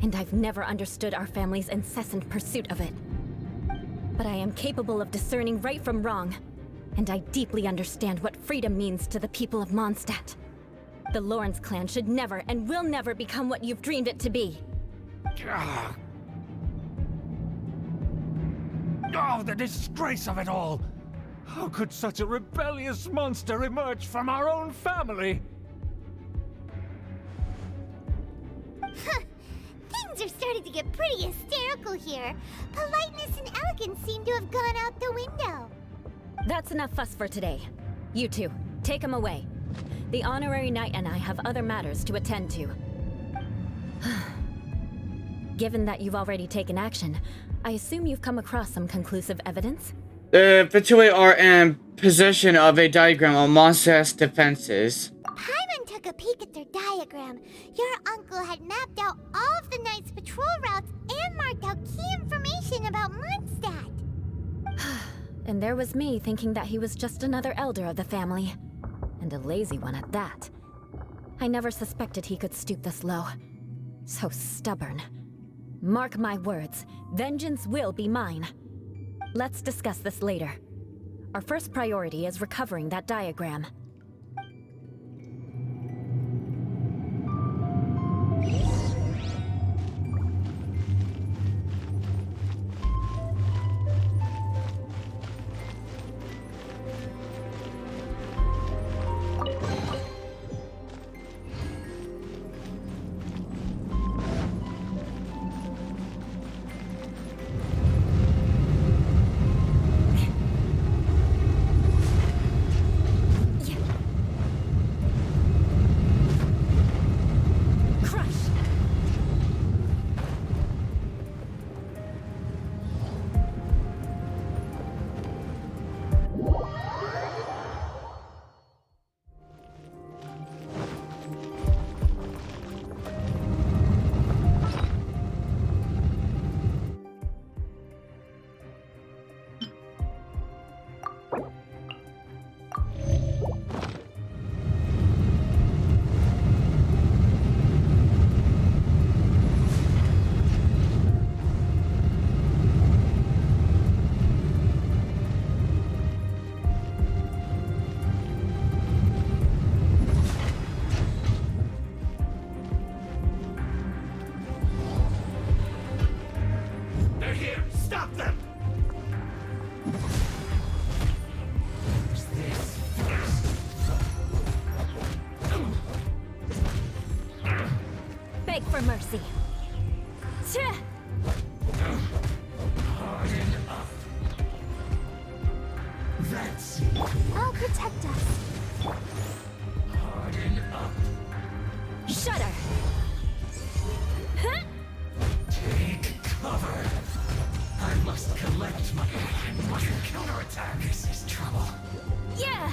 And I've never understood our family's incessant pursuit of it. But I am capable of discerning right from wrong. And I deeply understand what freedom means to the people of Mondstadt. The Lawrence clan should never and will never become what you've dreamed it to be. Oh, the disgrace of it all! How could such a rebellious monster emerge from our own family? Things are starting to get pretty hysterical here. Politeness and elegance seem to have gone out the window. That's enough fuss for today. You two, take him away. The honorary knight and I have other matters to attend to. Given that you've already taken action, I assume you've come across some conclusive evidence? The Vitui are in possession of a diagram of Mondstadt's defenses. Paimon took a peek at their diagram. Your uncle had mapped out all of the Knight's patrol routes and marked out key information about Mondstadt. And there was me thinking that he was just another elder of the family. And a lazy one at that. I never suspected he could stoop this low. So stubborn. Mark my words, vengeance will be mine. Let's discuss this later. Our first priority is recovering that diagram. For mercy. Harden up. That's it. I'll protect us. Harden up. Shudder. Take cover. I must collect my... I must counterattack. This is trouble. Yeah.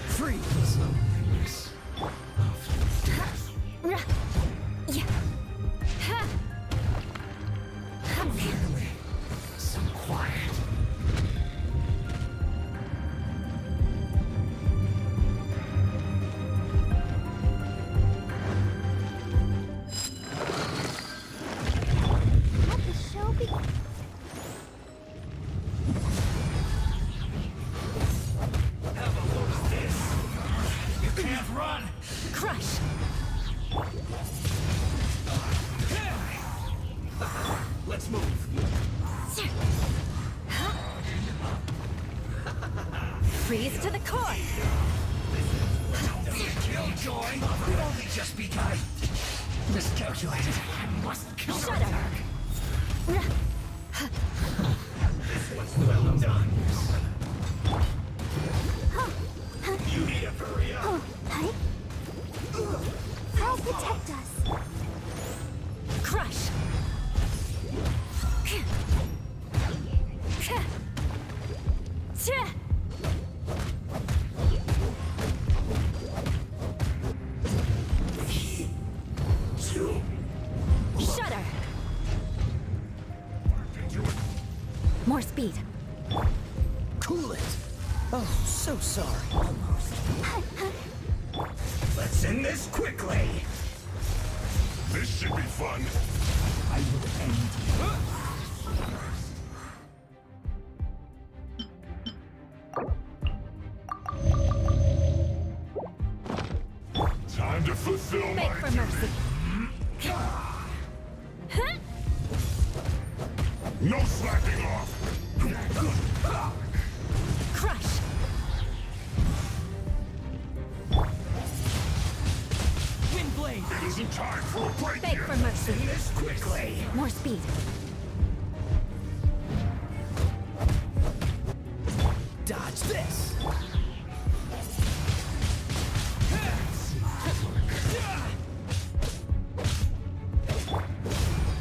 Freeze. Finally, some quiet. Let the show begin. You can't run. Crush. Let's move. Freeze to the core! Killjoy! We've only just begun. Miscalculated. I must counterattack. This was well done. You need a hurry up. I'll protect us. Crush! Shudder! More speed. Cool it. Oh, so sorry. Let's end this quickly. This should be fun. I will end you. Time to fulfill Beg for mercy. No slacking off. Crush! Windblade. It isn't time for a break. Beg for mercy. End this quickly. More speed. Dodge this.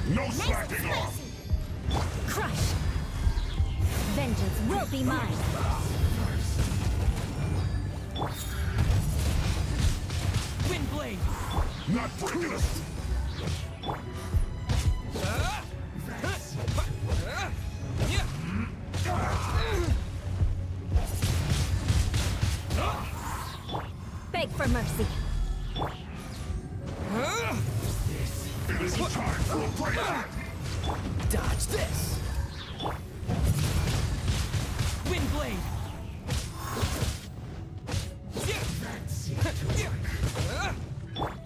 No slacking off. Crush! Vengeance will be mine. Windblade. Not breaking us. Beg for mercy. It isn't time for a break. Dodge this. Windblade.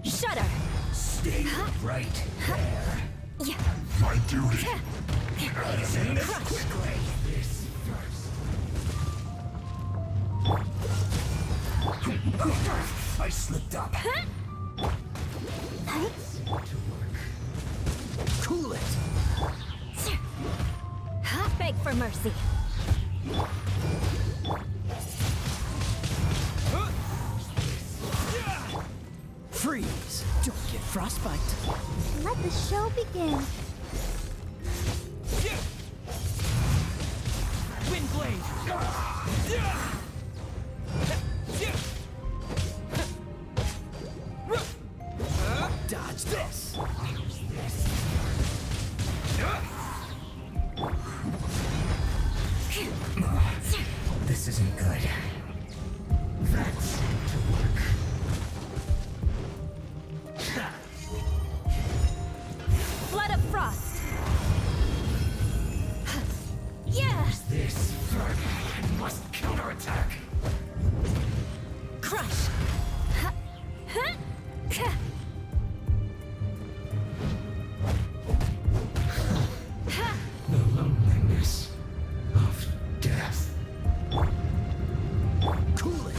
Shudder! Stay right there. Yeah. My duty. Let's end this quickly. This first. I slipped up. Cool it. Beg for mercy. Freeze. Don't get frostbite. Let the show begin. Dodge this. This isn't good. That's to work. Flood of frost. Yeah. This I must counterattack. Crush. The loneliness of death. Cool it.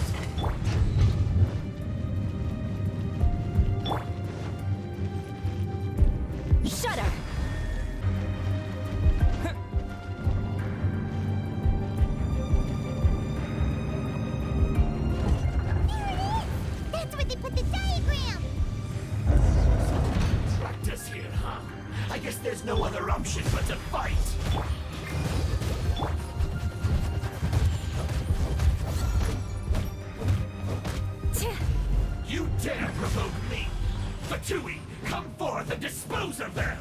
Shudder. That's where they put the diagram! Practice here, huh? I guess there's no other option but to fight. You dare provoke me! Fatui, come forth and dispose of them!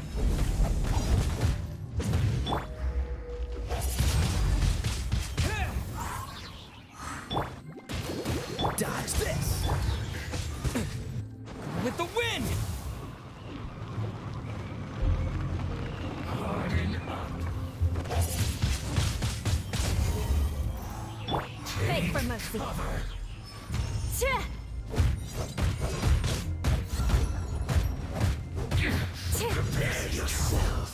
Dodge this! With the wind! Harden up. Beg for mercy. Prepare yourself.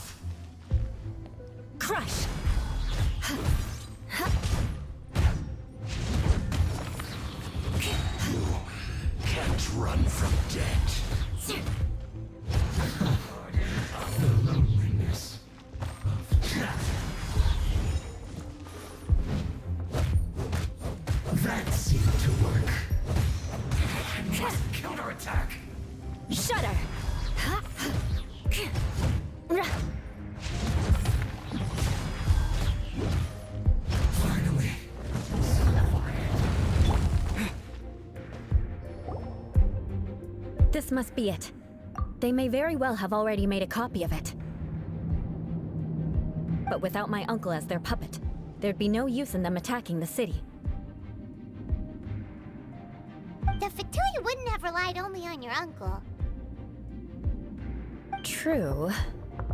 run from death. The loneliness of death. That seemed to work. I must counterattack. Shudder! Finally. This must be it. They may very well have already made a copy of it. But without my uncle as their puppet, there'd be no use in them attacking the city. The Fatui wouldn't have relied only on your uncle. True.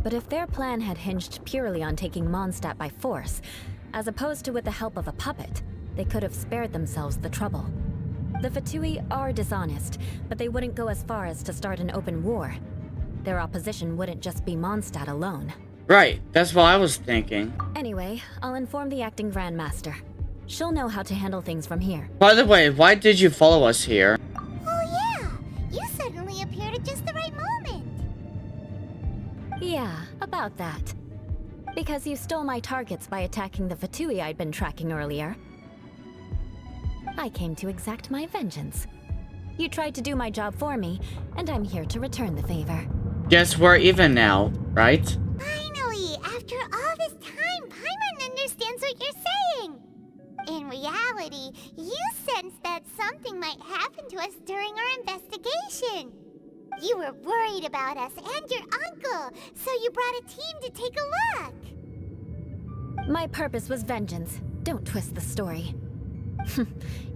But if their plan had hinged purely on taking Mondstadt by force, as opposed to with the help of a puppet, they could have spared themselves the trouble. The Fatui are dishonest, but they wouldn't go as far as to start an open war. Their opposition wouldn't just be Mondstadt alone. Right, that's what I was thinking. Anyway, I'll inform the acting Grandmaster. She'll know how to handle things from here. By the way, why did you follow us here? Oh yeah, you suddenly appeared at just the right moment. Yeah, about that. Because you stole my targets by attacking the Fatui I'd been tracking earlier. I came to exact my vengeance. You tried to do my job for me, and I'm here to return the favor. Guess we're even now, right? Finally, after all this time, Paimon understands what you're saying. In reality, you sensed that something might happen to us during our investigation. You were worried about us and your uncle, so you brought a team to take a look. My purpose was vengeance. Don't twist the story.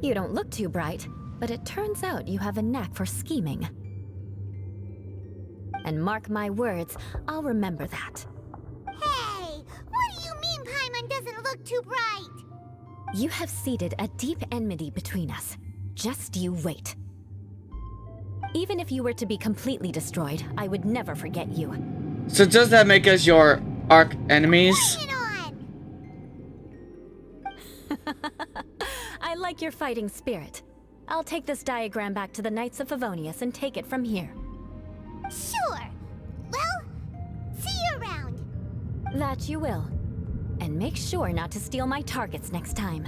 You don't look too bright, but it turns out you have a knack for scheming. And mark my words, I'll remember that. Hey, what do you mean Paimon doesn't look too bright? You have seeded a deep enmity between us. Just you wait. Even if you were to be completely destroyed, I would never forget you. So does that make us your arch enemies? Bring it on! I like your fighting spirit. I'll take this diagram back to the Knights of Favonius and take it from here. Sure. Well, see you around. That you will. And make sure not to steal my targets next time.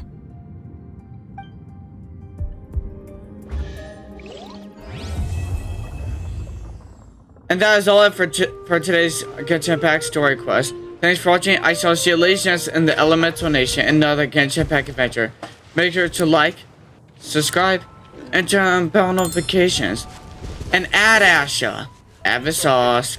And that is all it for today's Genshin Impact story quest. Thanks for watching. I shall see you later in the Elemental Nation in another Genshin Impact adventure. Make sure to like, subscribe, and turn on bell notifications. And add Asha. Avisosk.